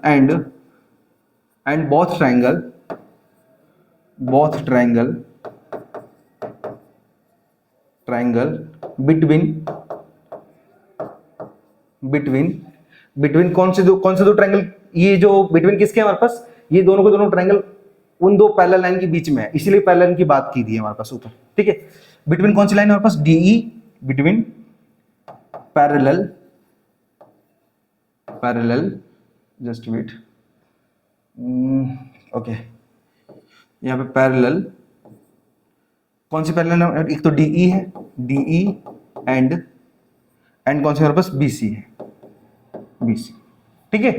and both triangle between कौन से दो ट्रायंगल, ये जो बिटवीन किसके हमारे पास, ये दोनों के दोनों ट्रायंगल उन दो पैरेलल लाइन के बीच में है, इसीलिए पैरेलल लाइन की बात की थी हमारे पास ऊपर, ठीक है। बिटवीन कौन सी लाइन हमारे पास, D E, between parallel just wait, okay, यहाँ पे पैरेलल कौन सी पैरेलल है, एक तो डीई है, डीई एंड कौन सी हमारे पास बीसी है, बीसी, ठीक है।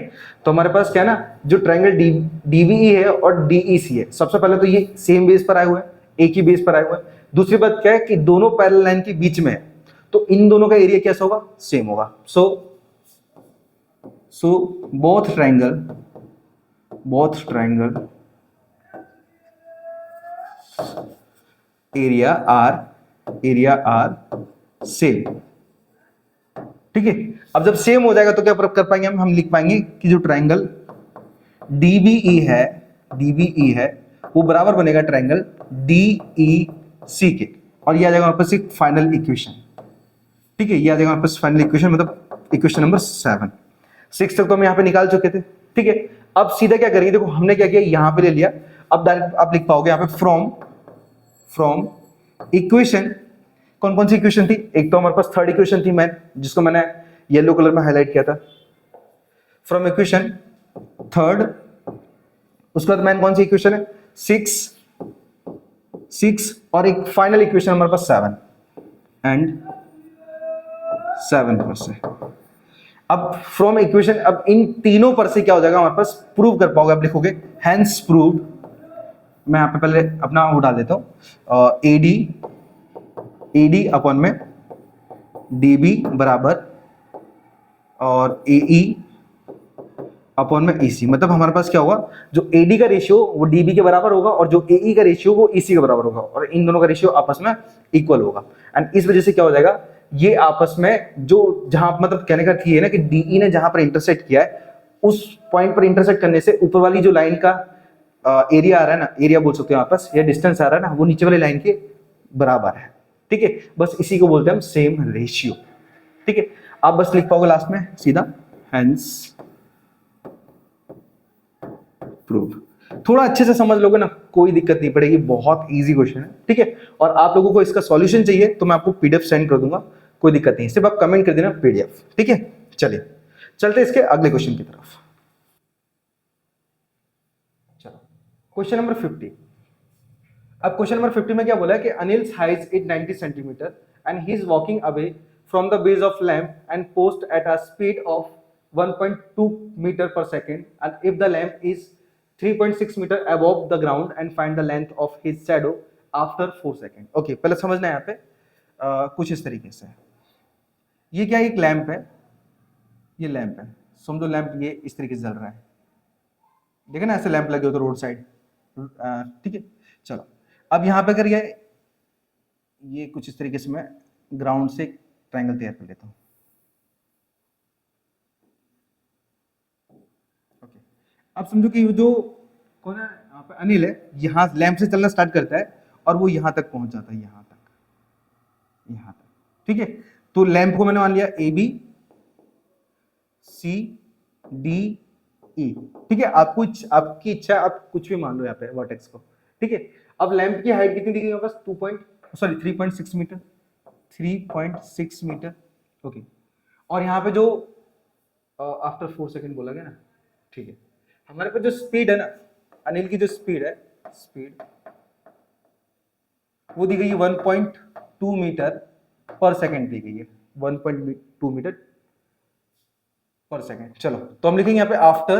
तो हमारे पास क्या है ना, जो ट्रायंगल डीबीई है और डीईसी है, सबसे पहले तो ये सेम बेस पर आए हुए हैं, एक ही बेस पर आए हुए हैं। दूसरी बात क्या है कि दोनों पैरेलल लाइन के बीच में है, तो इन दोनों का एरिया कैसा होगा, सेम होगा। So so both triangle area are same. ठीक है, अब जब सेम हो जाएगा तो क्या कर पाएंगे हम लिख पाएंगे कि जो ट्रायंगल DBE है वो बराबर बनेगा ट्रायंगल DEC के, और ये आ जाएगा हमारे पास एक फाइनल इक्वेशन। ठीक है, ये आ जाएगा हमारे पास फाइनल इक्वेशन, मतलब इक्वेशन नंबर 7। 6 तक तो हम यहाँ पे निकाल चुके थे। ठीक है, अब सीधा क्या करेंगे, देखो हमने क्या किया, यहाँ पे ले लिया। अब डायरेक्ट आप लिख पाओगे यहाँ पे फ्रॉम इक्वेशन। कौन कौन सी इक्वेशन थी, एक तो हमारे पास थर्ड इक्वेशन थी मैन, जिसको मैंने येलो कलर में हाईलाइट किया था, फ्रॉम इक्वेशन थर्ड। उसके बाद मैन कौन सी इक्वेशन है, 6 और एक फाइनल इक्वेशन हमारे पास 7 पर से। अब फ्रॉम इक्वेशन, अब इन तीनों पर से क्या हो जाएगा हमारे पास, प्रूव कर पाओगे, आप लिखोगे हैंस प्रूव्ड। मैं यहाँ पे पहले अपना वो डाल देता हूं, एडी अपॉन में डीबी बराबर और एई अपॉन में ईसी। मतलब हमारे पास क्या होगा, जो एडी का रेशियो वो डीबी के बराबर होगा और जो एई का रेशियो वो ईसी के बराबर होगा, और इन दोनों का रेशियो आपस में इक्वल होगा। एंड इस वजह से क्या हो जाएगा, ये आपस में जो जहां मतलब कहने का है ना कि डीई ने जहां पर इंटरसेक्ट किया है, उस पॉइंट पर इंटरसेक्ट करने से ऊपर वाली जो लाइन का एरिया आ रहा है ना, एरिया बोल सकते हो आपस, या डिस्टेंस आ रहा है ना, वो नीचे वाली लाइन के बराबर है। ठीक है, बस इसी को बोलते हैं हम सेम रेशियो। ठीक है, आप बस लिख पाओगे लास्ट में सीधा हेंस प्रूव। थोड़ा अच्छे से समझ लोगे ना, कोई दिक्कत नहीं पड़ेगी, बहुत इजी क्वेश्चन है। ठीक है, और आप लोगों को इसका सॉल्यूशन चाहिए तो मैं आपको पीडीएफ सेंड कर दूंगा, कोई दिक्कत नहीं, सिर्फ आप कमेंट कर देना पीडीएफ। ठीक है, चलिए चलते इसके अगले क्वेश्चन की तरफ। चलो क्वेश्चन नंबर 50। अब क्वेश्चन नंबर 50 में क्या बोला है कि Anil's height is 90 centimetre and he is walking away from the base of lamp and post at a speed of 1.2 metre per second, and if the lamp is 3.6 metre above the ground and find the length of his shadow after 4 second. Okay, पहले समझना है यहाँ पे कुछ इस तरीके से, ये क्या, एक लैंप है, ये लैंप है, समझो लैंप ये इस तरीके से जल रहा है, देखो ना ऐसे लैंप लगे हो तो रोड साइड। ठीक है, चलो अब यहाँ पे अगर ये कुछ इस तरीके से मैं ग्राउंड से ट्रायंगल तैयार कर लेता हूँ। ओके, अब समझो कि जो कौन है यहाँ पे, अनिल है, यहाँ लैंप से चलना स्टार्ट करता है और वो यहाँ तक पहुंच जाता है, यहाँ तक। ठीक है, तो लैंप को मैंने मान लिया ए बी सी डी ई। ठीक है, आपको आपकी इच्छा है, आप कुछ भी मान लो यहाँ पे वर्टेक्स को। ठीक है, अब लैंप की हाइट कितनी दी गई है बस 3.6 मीटर, 3.6 मीटर। ओके, और यहाँ पे जो आफ्टर 4 सेकेंड बोला गया ना, ठीक है, हमारे पास जो स्पीड है ना, अनिल की जो स्पीड है, वो दी गई है 1.2 मीटर पर सेकेंड दी गई है, 1.2 मीटर पर सेकेंड। चलो तो हम लिखेंगे यहाँ पे आफ्टर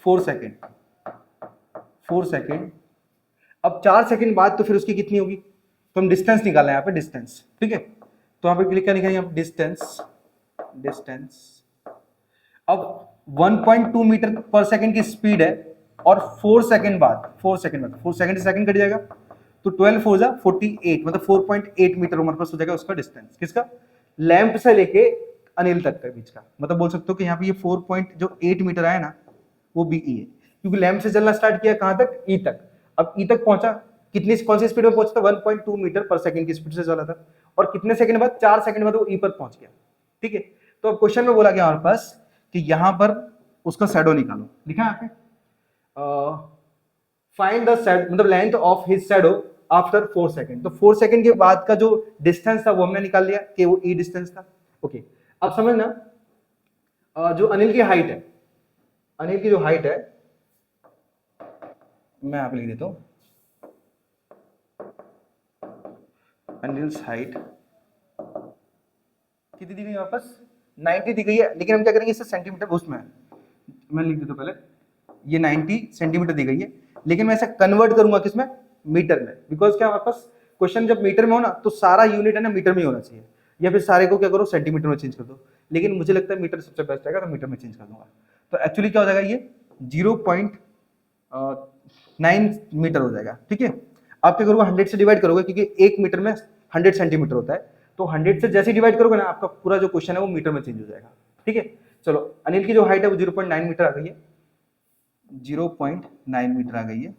4 सेकेंड। अब 4 सेकेंड बाद तो फिर उसकी कितनी होगी, तो हम डिस्टेंस निकालना है यहाँ पे, डिस्टेंस। ठीक है, तो यहाँ पे क्या निकालेंगे आप, डिस्टेंस। अब 1.2 मीटर पर सेकेंड की स्पीड है और 4 सेकेंड बाद 4 सेकेंड से सेकेंड कट जाएगा, तो 12 4 जा 48, मतलब 4.8 मीटर हमारे पास हो जाएगा उसका डिस्टेंस। किसका, लैंप से लेके अनिल तक के बीच का। मतलब बोल सकते हो कि यहाँ पे ये 4.8 मीटर आया ना, वो बीई है, क्योंकि लैंप से चलना स्टार्ट किया कहां तक, ई तक। अब ई तक पहुंचा, कौन सी स्पीड में पहुंचा था, 1.2 मीटर पर सेकंड की स्पीड से चला था, और कितने सेकंड बाद, 4 सेकंड बाद वो ई पर पहुंच गया। ठीक है, तो अब क्वेश्चन में बोला गया हमारे पास कि यहां पर उसका शैडो निकालो, लिखा यहाँ पे फाइंड द मतलब length of his shadow after 4 second. तो 4 सेकंड के बाद का जो डिस्टेंस था वो हमने निकाल लिया कि वो ई डिस्टेंस था। ओके, अब समझना जो अनिल की हाइट है, अनिल की जो हाइट है, मैं आप लिख देता हूं, अनिल्स हाइट कितनी दी गई वापस, 90 दी गई है, लेकिन हम क्या करेंगे इससे सेंटीमीटर उसमें मैं लिख देता हूं पहले, ये 90 सेंटीमीटर दी गई है, लेकिन मैं इसे कन्वर्ट करूंगा किसमें, मीटर में। बिकॉज क्या हमारे पास क्वेश्चन जब मीटर में हो ना, तो सारा यूनिट है ना मीटर में ही होना चाहिए। या फिर सारे को क्या करो सेंटीमीटर में चेंज कर दो, लेकिन मुझे लगता है मीटर सबसे बेस्ट रहेगा, तो मीटर में चेंज कर दूंगा। तो एक्चुअली क्या हो जाएगा, ये 0.9 मीटर हो जाएगा। ठीक है, आप क्या करोगे 100 से डिवाइड करोगे, क्योंकि 1 मीटर में 100 सेंटीमीटर होता है, तो 100 से जैसे डिवाइड करोगे ना, आपका पूरा जो क्वेश्चन है वो मीटर में चेंज हो जाएगा। ठीक है, चलो अनिल की जो हाइट है वो 0.9 मीटर आ गई है, 0.9 मीटर आ गई है।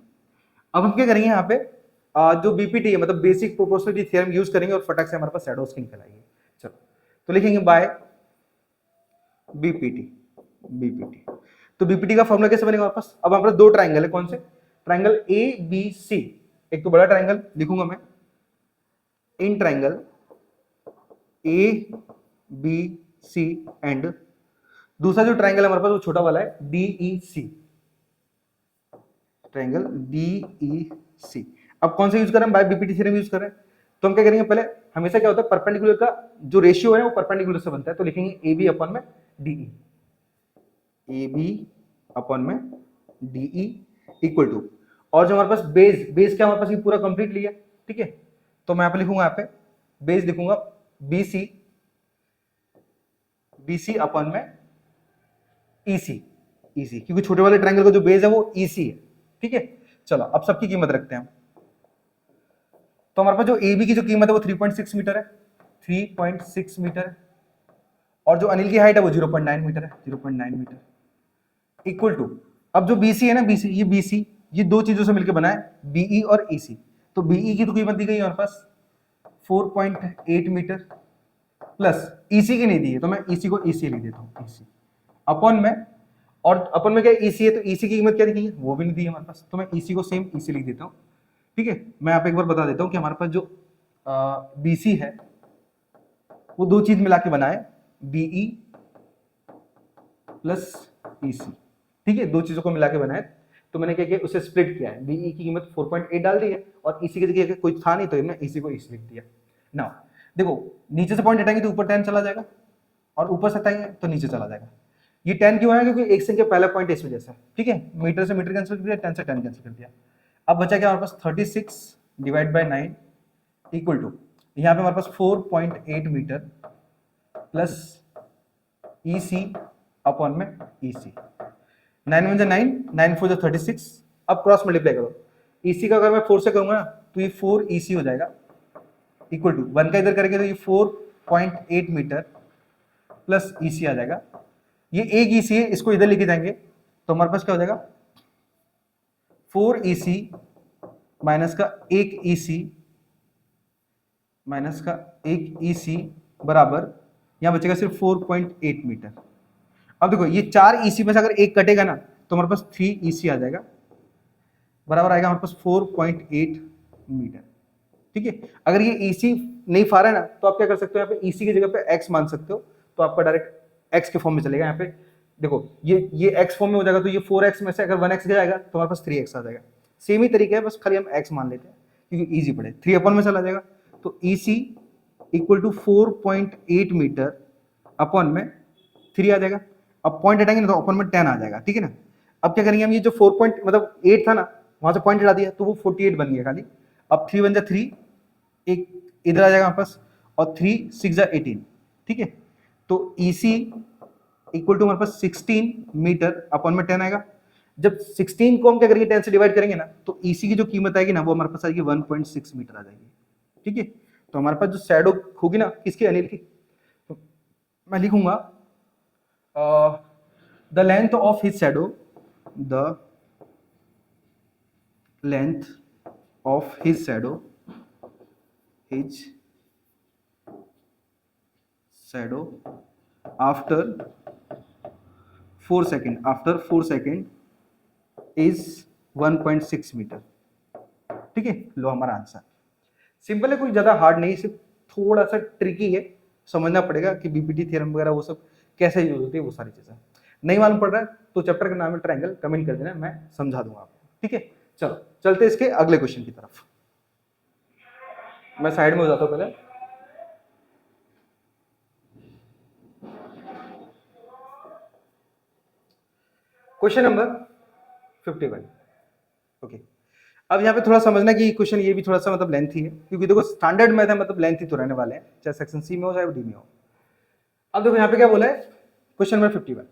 अब हम क्या करेंगे यहाँ पे, जो बीपीटी है मतलब बेसिक प्रोपोर्शनलिटी थ्योरम यूज करेंगे और फटक से हमारे पास शैडोज की निकल आएगी। चलो तो लिखेंगे बाय बीपीटी। बीपीटी तो बीपीटी का फॉर्मूला कैसे बनेगा हमारे पास, अब हमारे पास दो ट्राइंगल है, कौन से, ट्राइंगल ए बी सी, एक तो बड़ा ट्राइंगल लिखूंगा मैं in triangle A B C, and दूसरा जो ट्राइंगल है हमारे पास वो छोटा वाला है डी ई सी, ट्राइंगल डी ई सी। अब कौन सा यूज कर रहे हैं, बाय बीपीटी थ्योरम यूज कर रहे हैं, तो हम क्या करेंगे, पहले हमेशा क्या होता है परपेंडिकुलर का जो रेशियो है वो परपेंडिकुलर से बनता है, तो लिखेंगे ए बी अपन में डीई, ए बी अपन में डीई इक्वल टू, और जो हमारे पास बेस, बेस क्या हमारे पास ये पूरा कंप्लीट लिया। ठीक है, तो मैं यहाँ पे लिखूंगा, यहाँ पे बेस लिखूंगा बीसी, बीसी अपन में ईसी, ईसी क्योंकि छोटे वाले ट्रायंगल का जो बेस है वो ईसी है। ठीक है, चलो अब सबकी कीमत रखते हैं हम, तो हमारे पास जो ए बी की जो कीमत है वो 3.6 मीटर है, 3.6 मीटर है, और जो अनिल की हाइट है वो 0.9 मीटर है, 0.9 मीटर इक्वल टू, अब जो बीसी है ना, बीसी ये दो चीजों से मिलकर बना है बीई और ईसी, तो बीई की तो कीमत दी गई है हमारे पास 4.8 मीटर, प्लस ईसी की नहीं दी है, तो मैं ईसी को ईसी लिख देता हूँ, ईसी अपॉन में, और अपन में क्या ईसी है तो ईसी की कीमत क्या लिखी है वो भी नहीं दी है हमारे पास, तो मैं ईसी को सेम ईसी लिख देता हूँ। ठीक है, मैं यहाँ पे एक बार बता देता हूँ कि हमारे पास जो बीसी है वो दो चीज मिला के बना है बीई प्लस ईसी। ठीक है, दो चीजों को मिला के बना है, तो मैंने क्या किया उसे स्प्लिट किया है, बीई की कीमत 4.8 डाल दी है और ईसी की जगह कोई था नहीं तो मैंने ईसी को ईसी लिख दिया। नाउ देखो नीचे से पॉइंट हटाएंगे तो ऊपर 10 चला जाएगा, और ऊपर से हटाएंगे तो नीचे चला जाएगा। ये 10 क्यों है, क्योंकि एक से के पहला पॉइंट इस वजह से। ठीक है, मीटर से मीटर कैंसिल कर दिया, 10 से 10 कैंसिल कर दिया। अब बचा क्या हमारे पास 36 डिवाइड बाय 9 इक्वल टू, यहाँ पे हमारे पास 4.8 मीटर प्लस ईसी अपॉन में ईसी, 9 1 9, 9 4 36, अब क्रॉस मल्टीप्लाई करो, ईसी का अगर मैं 4 से करूंगा ना तो ये 4 ईसी हो जाएगा इक्वल टू 1 का इधर करेंगे तो ये 4.8 मीटर प्लस ईसी आ जाएगा, ये एक ईसी है इसको इधर लेके जाएंगे तो हमारे पास क्या हो जाएगा 4 ईसी माइनस का एक ईसी माइनस का एक ईसी बराबर, यहां बचेगा सिर्फ 4.8 मीटर। अब देखो ये 4 ईसी में से अगर एक कटेगा ना तो हमारे पास 3 ईसी आ जाएगा, बराबर आएगा हमारे पास 4.8 मीटर। ठीक है, अगर ये ईसी नहीं फा रहा है ना तो आप क्या कर सकते हो, यहाँ पे ईसी की जगह पे एक्स मान सकते हो, तो आपका डायरेक्ट एक्स के फॉर्म में चलेगा। यहाँ पे देखो ये एक्स फॉर्म में हो जाएगा, तो ये 4x में से अगर 1x जाएगा तो हमारे पास 3x आ जाएगा। सेम ही तरीका है, बस खाली हम x मान लेते हैं क्योंकि ईजी पड़े, 3 अपॉन में चला जाएगा, तो E C equal to 4.8 metre upon में 3 आ जाएगा। अब पॉइंट हटाएंगे ना तो अपॉन में 10 आ जाएगा। ठीक है ना, अब क्या करेंगे हम, ये जो 4 पॉइंट मतलब 8 था ना वहां से पॉइंट हटा दिया तो वो 48 बन गया खाली। अब 3 1 3, एक इधर आ जाएगा हमारे पास, और 3 6 18। ठीक है, तो ईसी इक्वल टू हमारे पास 16 मीटर अपॉन में 10 आएगा। जब 16 को हम क्या करेंगे 10 से डिवाइड करेंगे ना तो ईसी की जो कीमत आएगी ना वो हमारे पास आएगी 1.6 मीटर आ जाएगी। ठीक है, तो हमारे पास जो शैडो होगी ना किसकी, अनिल की, तो मैं लिखूंगा the length of his shadow, the length of his shadow, his shadow after 4 second, after 4 second is 1.6 metre. ठीक है, लो हमारा आंसर सिंपल है, कोई ज्यादा हार्ड नहीं, सिर्फ थोड़ा सा ट्रिकी है, समझना पड़ेगा कि बीपीटी थ्योरम वगैरह वो सब कैसे यूज होती है, वो सारी चीजें नहीं मालूम पड़ रहा है तो चैप्टर का नाम है ट्रायंगल, कमेंट कर देना, मैं समझा दूंगा आपको। ठीक है, चलो चलते इसके अगले क्वेश्चन की तरफ, मैं साइड में हो जाता हूँ पहले। Question number 51। ओके, अब यहाँ पे थोड़ा समझना कि क्वेश्चन ये भी थोड़ा सा मतलब लेंथी है, क्योंकि देखो स्टैंडर्ड मैथ है, मतलब लेंथी तो रहने वाले हैं, चाहे सेक्शन सी में हो चाहे डी में हो। अब देखो यहाँ पे क्या बोला है, क्वेश्चन नंबर 51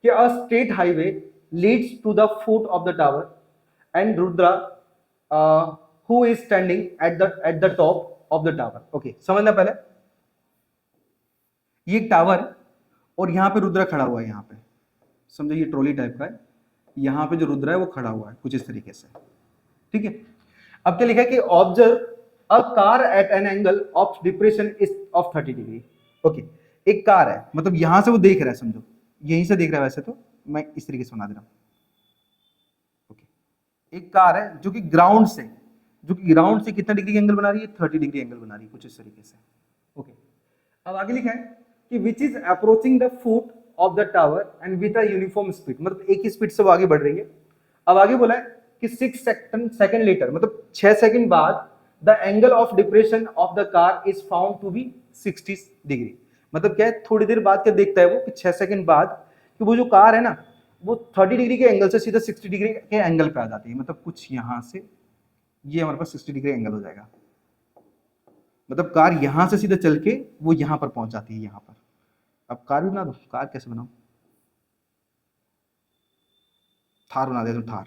कि a straight highway leads to the foot of the tower and Rudra who is standing at the top of the tower. Okay, समझना पहले, ये टावर और यहाँ पे रुद्रा खड़ा हुआ है, यहाँ पे समझो ये ट्रॉली टाइप का है, यहाँ पे जो रुद्रा है वो खड़ा हुआ है कुछ इस तरीके से, ठीक है। अब क्या लिखा है कि observe a car eight an angle of depression is of 30 degree. Okay, एक कार है, मतलब यहां से वो देख रहा है, समझो यहीं से देख रहा है, वैसे तो मैं इस तरीके से बना दे रहा हूं। ओके, एक कार है जो कि ग्राउंड से कितना डिग्री एंगल बना रही है, 30 डिग्री एंगल बना रही है कुछ इस तरीके से। ओके, अब आगे लिखा है कि which is approaching the foot of the tower and with a uniform speed, मतलब एक ही स्पीड से वो आगे बढ़ रही है। अब आगे बोला है कि 6 सेकंड लेटर, मतलब 6 सेकंड बाद the angle of depression of the car is found to be 60 degree. मतलब क्या है, थोड़ी देर बाद क्या देखता है वो कि 6 सेकंड बाद कि वो जो कार है ना वो 30 डिग्री के एंगल से सीधा 60 डिग्री के एंगल पे आ जाती है, मतलब कुछ यहां से ये हमारे पास 60 डिग्री एंगल हो जाएगा, मतलब कार यहां से सीधा चल के वो यहां पर पहुंच जाती है, यहां पर। अब कार भी बना दो, कार कैसे बनाऊं, थार बना दे दो, थार,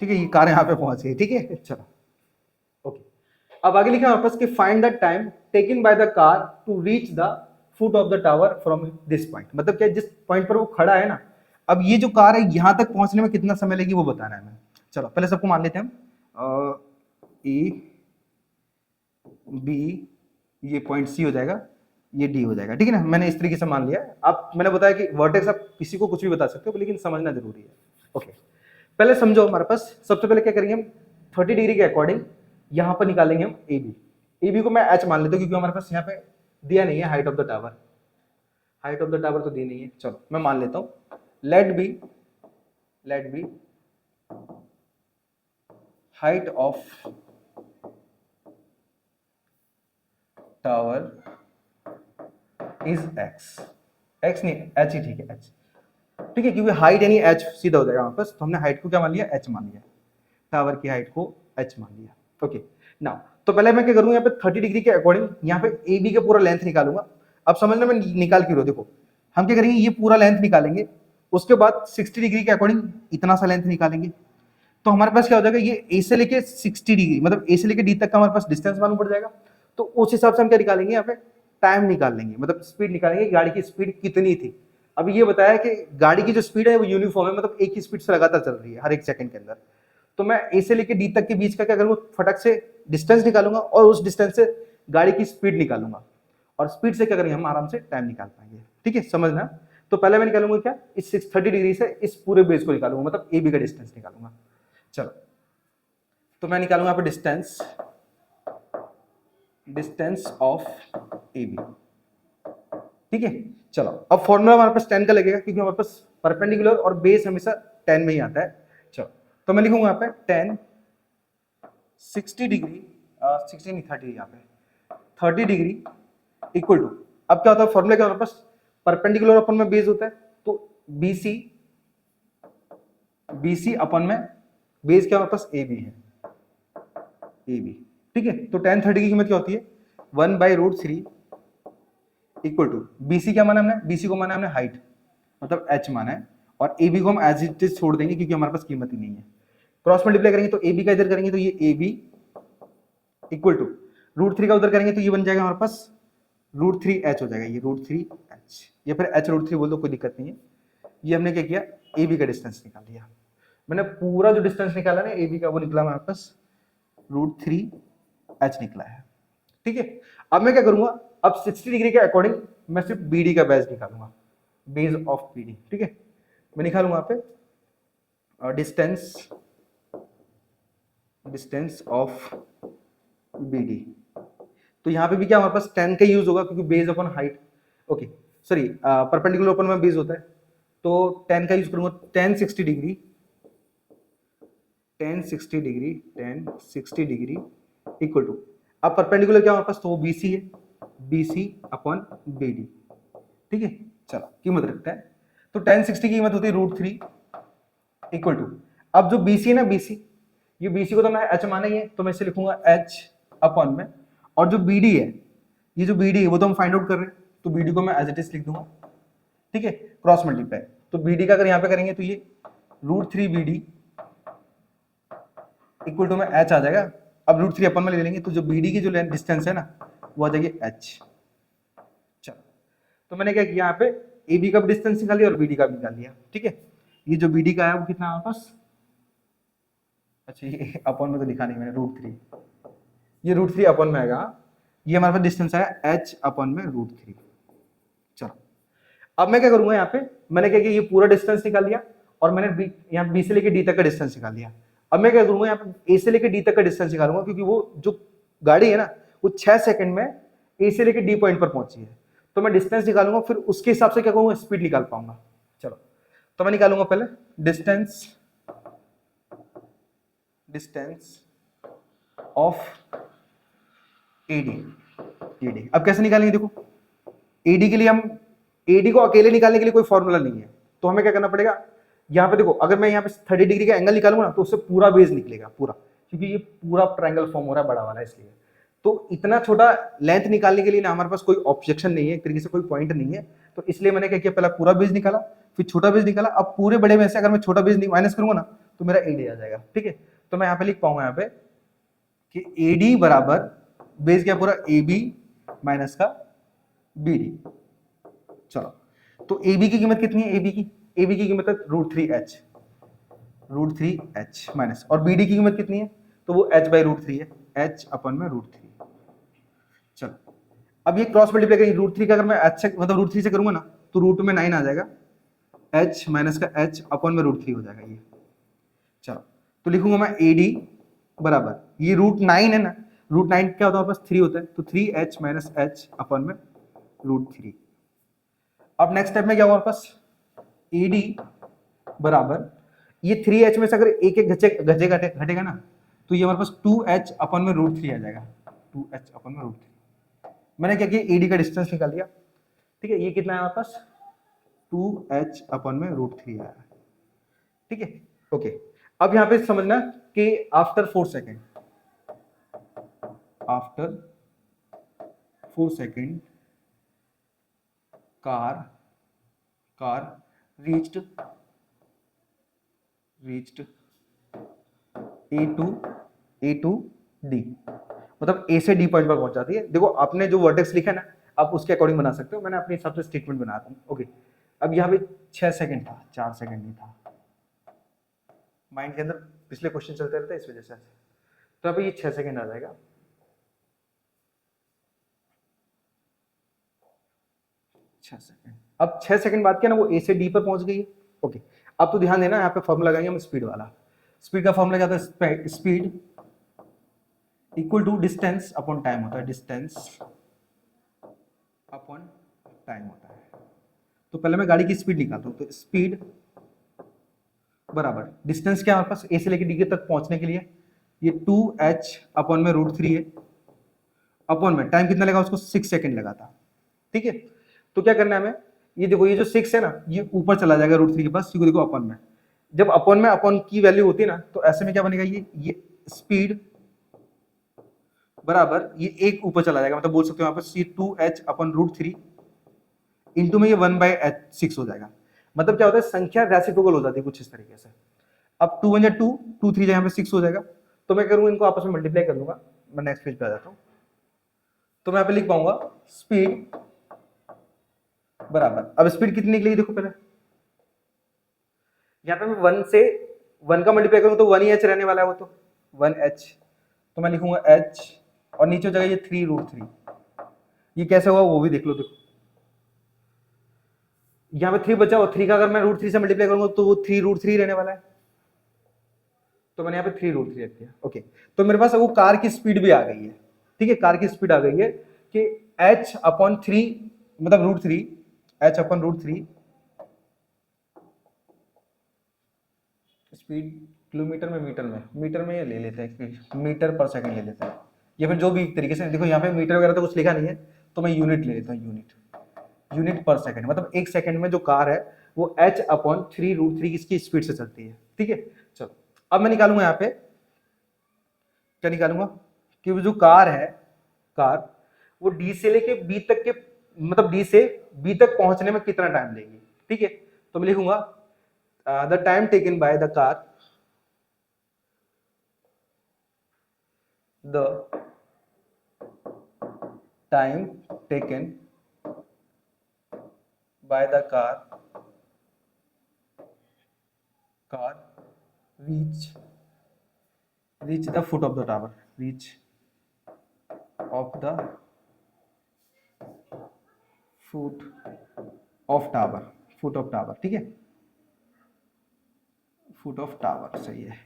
ठीक है, ये कार यहाँ पे पहुंच गई, ठीक है, चलो ओके। अब आगे लिखा है हमारे पास कि find the time taken by the car to reach the foot of the tower from this point, मतलब क्या जिस पॉइंट पर वो खड़ा है ना, अब ये जो कार है यहां तक पहुंचने में कितना समय लगेगी वो बताना है हमें। चलो पहले सबको मान लेते हैं हम, ए बी, ये पॉइंट सी हो जाएगा, ये डी हो जाएगा, ठीक है ना, मैंने इस तरीके से मान लिया। आप मैंने बताया कि वर्टेक्स आप किसी को कुछ भी बता सकते हो, लेकिन समझना जरूरी है। ओके, पहले समझो, हमारे पास सबसे पहले क्या करेंगे हम, 30 डिग्री के अकॉर्डिंग यहां पर निकालेंगे हम ए बी। ए बी को मैं एच मान लेता हूँ, क्योंकि हमारे पास यहाँ पे दिया नहीं है height of the tower, height of the tower तो दी नहीं है, चलो मैं मान लेता हूँ let be height of tower is X, X नहीं एच ही, ठीक है एच, ठीक है, क्योंकि हाइट यानी एच सीधा हो जाएगा हमारे पास, तो हमने हाइट को क्या मान लिया, एच मान लिया, टावर की हाइट को एच मान लिया। ओके, नाउ तो पहले मैं क्या करूंगा, यहाँ पे 30 डिग्री के अकॉर्डिंग यहाँ पे ए बी का पूरा लेंथ निकालूंगा। अब समझना मैं निकाल क्यों रहा हूं, देखो हम क्या करेंगे, ये पूरा लेंथ निकालेंगे, उसके बाद 60 डिग्री के अकॉर्डिंग इतना सा लेंथ निकालेंगे, तो हमारे पास क्या हो जाएगा, ये ए से लेके 60 डिग्री, मतलब ए से लेके डी तक का हमारे पास डिस्टेंस मालूम पड़ जाएगा। तो उस हिसाब से हम क्या निकालेंगे, यहाँ पे टाइम निकाल लेंगे, मतलब स्पीड निकालेंगे, गाड़ी की स्पीड कितनी थी। अभी ये बताया कि गाड़ी की जो स्पीड है वो यूनिफॉर्म है, मतलब एक ही स्पीड से लगातार चल रही है हर एक सेकंड के अंदर। तो मैं ए से लेके डी तक के बीच का क्या करूंगा, फटक से डिस्टेंस निकालूंगा और उस डिस्टेंस से गाड़ी की स्पीड निकालूंगा, और स्पीड से क्या करेंगे हम आराम से टाइम निकाल पाएंगे, ठीक है, समझना। तो पहले मैं निकालूंगा क्या, इस 630 डिग्री से इस पूरे बेस को निकालूंगा, मतलब ए बी का डिस्टेंस निकालूंगा। चलो तो मैं निकालूंगा यहाँ पे डिस्टेंस ऑफ ए बी, ठीक है। चलो अब फॉर्मूला हमारे पास 10 का लगेगा, क्योंकि हमारे पास परपेंडिकुलर और बेस हमेशा 10 में ही आता है। चलो तो मैं लिखूंगा यहाँ पे 10 60 डिग्री 60 नहीं 30 यहाँ पे 30 डिग्री इक्वल टू, अब क्या होता है फॉर्मूला क्या हमारे पास, परपेंडिकुलर अपन में बेस होता है, तो BC अपन में बेस क्या हमारे पास ए बी है, ए बी, ठीक है। तो tan 30 की कीमत क्या होती है, 1/√3 इक्वल टू BC क्या माना हमने, BC को माना हमने हाइट, मतलब h माना है, और AB को हम एज इट इज छोड़ देंगे क्योंकि हमारे पास कीमत ही नहीं है। क्रॉस मल्टीप्लाई करेंगे तो AB का इधर करेंगे तो ये AB इक्वल टू √3 का उधर करेंगे तो ये बन जाएगा हमारे पास √3h हो जाएगा, ये √3h, या फिर h√3 बोल दो, कोई दिक्कत नहीं है। ये हमने क्या किया, AB का डिस्टेंस निकाल लिया, मैंने पूरा जो डिस्टेंस निकाला ना AB का वो निकला हमारे पास √3h निकला है, ठीक है। अब मैं क्या करूंगा, अब 60 डिग्री के अकॉर्डिंग मैं सिर्फ BD का बेस निकालूंगा, बेस ऑफ BD, ठीक है। मैं निकालूंगा यहाँ पे डिस्टेंस ऑफ BD, तो यहाँ पे भी क्या हमारे पास 10 का यूज होगा, क्योंकि base upon height, okay sorry perpendicular upon में बेस होता है, तो 10 का यूज करूंगा, 10 60 डिग्री इक्वल टू, अब परपेंडिकुलर क्या हमारे पास, तो वो BC है, BC अपॉन BD, ठीक है। चलो कीमत रखते हैं, तो 10 60 की कीमत होती है √3, इक्वल टू, अब जो BC है ना, BC, ये BC को तो मैं H माना ही है, तो मैं इसे लिखूंगा H अपॉन में, और जो BD है, ये जो BD है वो तो हम फाइंड आउट कर रहे हैं, तो BD को मैं एज इट इज लिख दूंगा, ठीक है, क्रॉस मल्टीप्लाई। तो BD का अगर यहाँ पे करेंगे तो ये √3BD इक्वल टू में H आ जाएगा। अब √3 अपन में ले लेंगे, तो जो BD की जो डिस्टेंस है ना वो आ जाएगी H। चलो, तो मैंने क्या किया यहाँ पे, AB का भी डिस्टेंस निकाल लिया और BD का भी निकाल लिया, ठीक है। ये जो BD का है वो कितना है वापस, अच्छा ये अपॉन में तो लिखा नहीं मैंने, √3, ये √3 अपॉन में आएगा, ये हमारे पास डिस्टेंस आया H अपॉन में √3। चलो, अब मैं क्या करूंगा यहाँ पे, मैंने क्या किया, ये पूरा डिस्टेंस निकाल लिया और मैंने यहाँ B से लेके D तक का डिस्टेंस निकाल लिया। अब मैं क्या करूंगा, यहाँ पे A से लेके D तक का डिस्टेंस निकालूंगा, क्योंकि वो जो गाड़ी है ना वो 6 सेकंड में A से लेके D पॉइंट पर पहुंची है, तो मैं डिस्टेंस निकालूंगा, फिर उसके हिसाब से क्या करूंगा, स्पीड निकाल पाऊंगा। चलो, तो मैं निकालूंगा पहले डिस्टेंस ऑफ AD। अब कैसे निकालेंगे, देखो AD के लिए हम, AD को अकेले निकालने के लिए कोई फॉर्मूला नहीं है, तो हमें क्या करना पड़ेगा, यहाँ पे देखो, अगर मैं यहाँ पे 30 डिग्री का एंगल निकालूंगा ना तो उससे पूरा बेस निकलेगा पूरा, क्योंकि ये पूरा ट्रायंगल फॉर्म हो रहा है बड़ा वाला, इसलिए। तो इतना छोटा लेंथ निकालने के लिए ना हमारे पास कोई ऑब्जेक्शन नहीं है, एक तरीके से कोई पॉइंट नहीं है, तो इसलिए मैंने क्या किया, पहला पूरा बेस निकाला, फिर छोटा बेस निकाला। अब पूरे बड़े में से अगर मैं छोटा बेस माइनस करूंगा ना तो मेरा AD आ जाएगा, ठीक है। तो मैं यहाँ पे लिख पाऊंगा यहाँ पे कि AD बराबर बेस क्या पूरा AB माइनस का BD। चलो, तो AB की कीमत कितनी है, AB की कीमत है √3h माइनस, और BD की कीमत कितनी है, तो वो h/√3 है, h अपॉन में √3। चलो, अब ये क्रॉस मल्टीप्लाई करेंगे, √3 का अगर मैं h से मतलब √3 से करूंगा ना तो रूट में 9 आ जाएगा, h माइनस का h अपॉन में √3 हो जाएगा ये। चलो, तो लिखूंगा मैं AD बराबर, ये √9 है ना, √9 क्या होता है वापस 3 होता है, तो 3h माइनस h अपॉन में √3। अब नेक्स्ट स्टेप में क्या होगा पास, AD बराबर, ये 3h में से अगर एक एक घटेगा ना तो ये हमारे पास 2h अपॉन में √3 आ जाएगा, 2h अपॉन में √3। मैंने क्या किया, AD का डिस्टेंस निकाल लिया, ठीक है, ये कितना है हमारे पास 2h अपॉन में √3 आया, ठीक है, ओके। अब यहाँ पे समझना कि after 4 second car reached A to D, मतलब A से D पॉइंट पर पहुंच जाती है। देखो आपने जो वर्टेक्स लिखा है ना, आप उसके अकॉर्डिंग बना सकते हो, मैंने अपने हिसाब से स्टेटमेंट बनाता हूँ, ओके। अब यहाँ पे 6 सेकंड था, 4 सेकंड नहीं था, माइंड के अंदर पिछले क्वेश्चन चलते रहते हैं इस वजह से, तो अब ये 6 सेकंड आ जाएगा। अब 6 सेकंड बाद क्या ना वो A से D पर पहुंच गई है, ओके। अब तो ध्यान देना, यहाँ पे फॉर्मूला लगाएंगे हम स्पीड वाला। स्पीड का फॉर्मूला क्या होता है, speed equal to distance upon time होता है, डिस्टेंस अपॉन टाइम होता है। तो पहले मैं गाड़ी की स्पीड निकालता हूँ, तो स्पीड बराबर डिस्टेंस क्या हमारे पास A से लेकर D तक पहुंचने के लिए, ये 2h अपॉन में √3 है, अपॉन में टाइम कितना लगा उसको 6 सेकंड लगा था, ठीक है। तो क्या करना है हमें, ये देखो ये जो 6 है ना ये ऊपर चला जाएगा √3 के पास, देखो अपॉन में, जब अपॉन में अपॉन की वैल्यू होती है ना तो ऐसे में क्या बनेगा, ये स्पीड बराबर ये एक ऊपर चला जाएगा, मतलब बोल सकते हो यहाँ पर 2h अपॉन √3 इंटू में ये 1/6 हो जाएगा। मतलब क्या होता है, संख्या रेसिप्रोकल हो जाती है कुछ इस तरीके से। अब 2 1 जा 2, 2 3 यहाँ पे 6 हो जाएगा, तो मैं करूंगा इनको आपस में मल्टीप्लाई कर लूंगा। मैं नेक्स्ट पेज पे आ जाता हूँ, तो मैं यहाँ पे लिख पाऊंगा स्पीड बराबर, अब स्पीड कितनी निकलेगी देखो पहले, यहाँ पे मैं 1 से 1 का मल्टीप्लाई करूंगा तो 1 ही h रहने वाला है, वो तो 1h, तो मैं लिखूंगा h और नीचे हो जाएगा ये 3√3। ये कैसे हुआ वो भी देख लो, देखो यहाँ पे 3 बचा, और 3 का अगर मैं √3 से मल्टीप्लाई करूंगा तो वो 3√3 रहने वाला है, तो मैंने यहाँ पे 3√3 रख दिया, ओके। तो मेरे पास वो कार की स्पीड भी आ गई है, ठीक है, कार की स्पीड आ गई है कि h अपॉन 3 मतलब √3, h अपॉन √3 स्पीड किलोमीटर में मीटर में ये ले लेते हैं, मीटर पर सेकंड ले लेते हैं, या फिर जो भी तरीके से, देखो यहाँ पे मीटर वगैरह तो कुछ लिखा नहीं है, तो मैं यूनिट ले लेता हूँ, यूनिट पर सेकंड, मतलब 1 सेकंड में जो कार है वो h/3√3 इसकी स्पीड से चलती है। ठीक है, चलो अब मैं निकालूंगा यहाँ पे, क्या निकालूंगा कि वो जो कार है, कार वो डी से लेके बी तक के, मतलब डी से बी तक पहुंचने में कितना टाइम लेगी। ठीक है, तो मैं लिखूंगा the time taken by the car, the time taken by the car reach the foot of the tower, reach of the foot of tower। ठीक है, foot of tower सही है,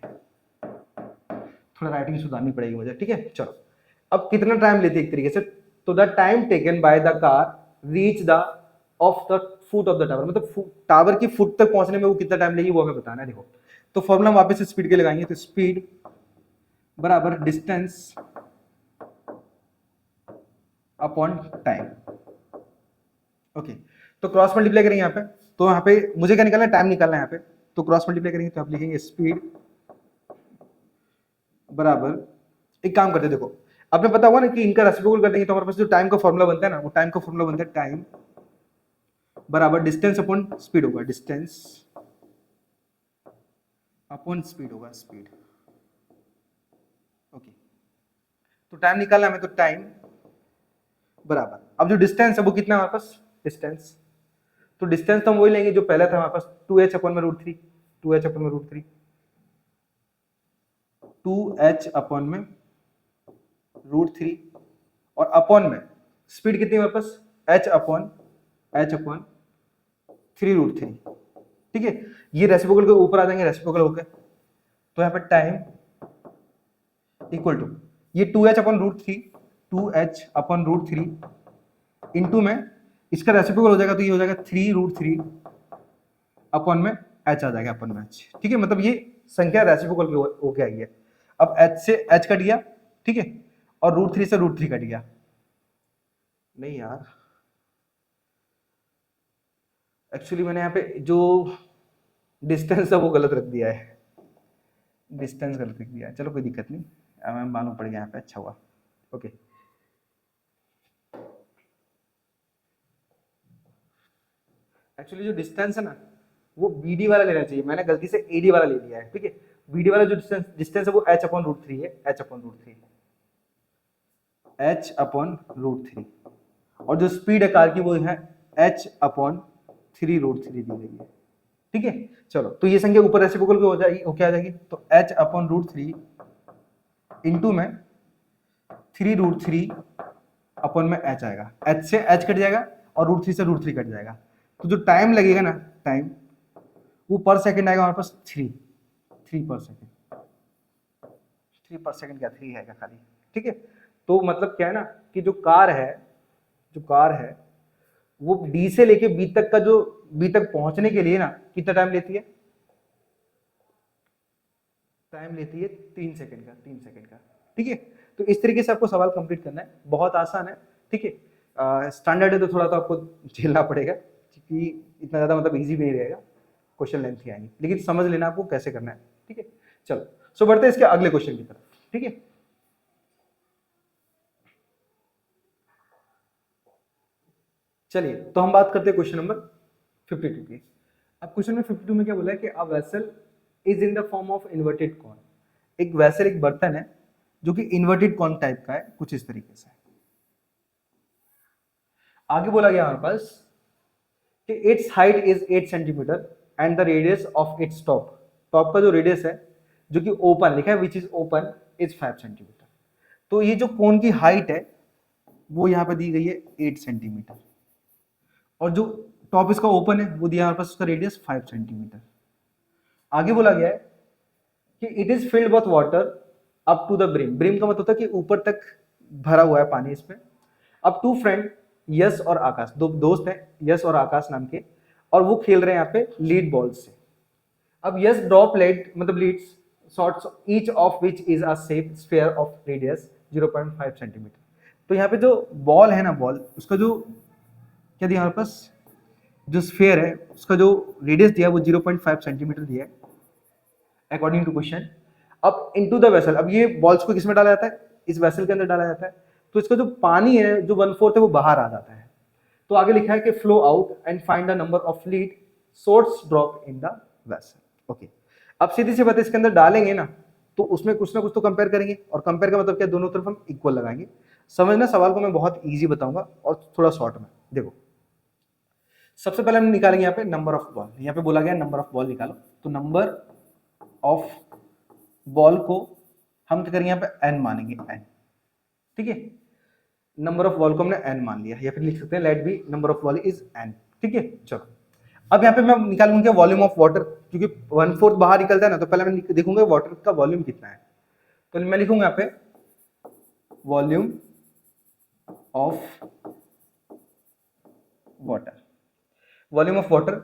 थोड़ा राइटिंग सुधारनी पड़ेगी मुझे। ठीक है, चलो अब कितना टाइम लेती है एक तरीके से, तो the time taken by the car reach the of the foot of the tower, मतलब टावर की फुट तक पहुंचने में वो कितना टाइम लेगी वो हमें बताना है। देखो तो फॉर्मूला वापस से स्पीड के लगाएंगे, तो स्पीड बराबर डिस्टेंस अपॉन टाइम। ओके, तो क्रॉस मल्टीप्लाई करेंगे यहाँ पे, तो यहाँ पे मुझे क्या निकालना है, टाइम निकालना है यहाँ पे, तो क्रॉस मल्टीप्लाई करेंगे तो आप लिखेंगे स्पीड बराबर, एक काम करते देखो, आपने पता होगा ना कि इनका रेसिप्रोकल कर देंगे तो हमारे पास जो टाइम का फॉर्मूला बनता है ना, वो टाइम का फॉर्मूला बनता है टाइम बराबर डिस्टेंस अपॉन स्पीड होगा, डिस्टेंस अपॉन स्पीड होगा, स्पीड। ओके, तो टाइम निकालना है हमें, तो टाइम बराबर, अब जो डिस्टेंस है वो कितना है हमारे पास, डिस्टेंस, तो डिस्टेंस तो हम वही लेंगे जो पहला था हमारे पास, 2h अपॉन में √3, 2h अपॉन में √3, 2h अपॉन में √3, और अपॉन में स्पीड कितनी है हमारे पास, h अपॉन 3√3। ठीक है, ये रेसिप्रोकल के ऊपर आ जाएंगे, रेसिप्रोकल होकर, तो यहाँ पे टाइम इक्वल टू ये 2h upon √3, 2h upon √3 into में इसका रेसिप्रोकल हो जाएगा, तो ये हो जाएगा 3√3 अपॉन में h आ जाएगा, अपॉन में h। ठीक है, मतलब ये संख्या रेसिप्रोकल की होके आई है। अब h से h कट गया, ठीक है, और √3 से √3 कट गया, नहीं यार एक्चुअली मैंने यहाँ पे जो डिस्टेंस है वो गलत रख दिया है, डिस्टेंस गलत रख दिया है, चलो कोई दिक्कत नहीं, हमें मालूम पड़ गया यहाँ पे, अच्छा हुआ। ओके, एक्चुअली जो डिस्टेंस है ना वो BD वाला लेना चाहिए, मैंने गलती से AD वाला ले लिया है। ठीक है, BD वाला जो डिस्टेंस है वो h अपॉन √3 है, h अपॉन √3, और जो स्पीड है कार की वो है h अपॉन 3√3 दी गई है। ठीक है, चलो तो ये संख्या ऊपर रेसिप्रोकल हो जाएगी, वो क्या आ जाएगी, तो h अपॉन √3 इंटू में 3√3 अपॉन में h आएगा, h से h कट जाएगा और √3 से √3 कट जाएगा, तो जो टाइम लगेगा ना, टाइम वो पर सेकंड आएगा हमारे पास 3 पर सेकंड, 3 पर सेकंड क्या 3 है क्या खाली। ठीक है, तो मतलब क्या है ना कि जो कार है वो डी से लेके बी तक का, जो बी तक पहुंचने के लिए ना कितना टाइम लेती है, टाइम लेती है 3 सेकंड का, 3 सेकंड का। ठीक है, तो इस तरीके से आपको सवाल कंप्लीट करना है, बहुत आसान है। ठीक है, स्टैंडर्ड है तो थोड़ा तो आपको झेलना पड़ेगा, क्योंकि इतना ज्यादा मतलब इजी भी नहीं रहेगा, क्वेश्चन लेंथ ही आएंगे, लेकिन समझ लेना आपको कैसे करना है। ठीक है, चलो सो बढ़ते हैं इसके अगले क्वेश्चन की तरफ। ठीक है, चलिए तो हम बात करते हैं क्वेश्चन नंबर 52 की। अब क्वेश्चन नंबर 52 में क्या बोला है कि a vessel is in the form of inverted corn, एक वेसल, एक बर्तन है जो कि इन्वर्टेड कॉर्न टाइप का है, कुछ इस तरीके से। आगे बोला गया हमारे पास कि it's height is 8 centimetre and the radius of its top, top का जो रेडियस है जो कि ओपन लिखा है which is open is 5 centimetre. तो ये जो कोन की हाइट है वो यहाँ पे दी गई है 8 सेंटीमीटर, और जो टॉप इसका ओपन है वो दिया हमारे पास, उसका रेडियस 5 सेंटीमीटर। आगे बोला गया है कि it is filled with water up to the brim, brim का मतलब होता है कि ऊपर तक भरा हुआ है पानी इसमें। अब टू फ्रेंड यश और आकाश, दो दोस्त हैं यश और आकाश नाम के, और वो खेल रहे हैं यहाँ पे लीड बॉल से। अब यश ड्रॉप लेट मतलब leads shots each of which is a shape sphere of radius 0.5 centimetre. तो यहाँ पे जो बॉल है ना, बॉल उसका जो क्या दिया हमारे पास जो स्फीयर है उसका जो रेडियस दिया है वो 0.5 सेंटीमीटर दिया है अकॉर्डिंग टू क्वेश्चन। अब इनटू द वेसल, अब ये बॉल्स को किसमें डाला जाता है, इस वेसल के अंदर डाला जाता है, तो इसका जो पानी है जो 1/4 है वो बाहर आ जाता है। तो आगे लिखा है कि flow out and find the number of lead source drop in the vessel. Okay, अब सीधी सी बात है, इसके अंदर डालेंगे ना तो उसमें कुछ ना कुछ तो कंपेयर करेंगे, और कंपेयर का मतलब क्या, दोनों तरफ हम इक्वल लगाएंगे। समझना, सवाल को मैं बहुत इजी बताऊंगा और थोड़ा शॉर्ट में। देखो सबसे पहले हम निकालेंगे यहाँ पे नंबर ऑफ बॉल, यहाँ पे बोला गया नंबर ऑफ बॉल निकालो, तो नंबर ऑफ बॉल को हम क्या करेंगे, यहाँ पे n मानेंगे, n, ठीक है। नंबर ऑफ बॉल को हमने n मान लिया, या फिर लिख सकते हैं let be number of ball is n, ठीक है। चलो अब यहाँ पे मैं निकालूंगा वॉल्यूम ऑफ वाटर, क्योंकि 1/4 बाहर निकलता है ना, तो पहले मैं देखूंगा वाटर का वॉल्यूम कितना है। तो मैं लिखूंगा यहाँ पे volume of water, volume of water,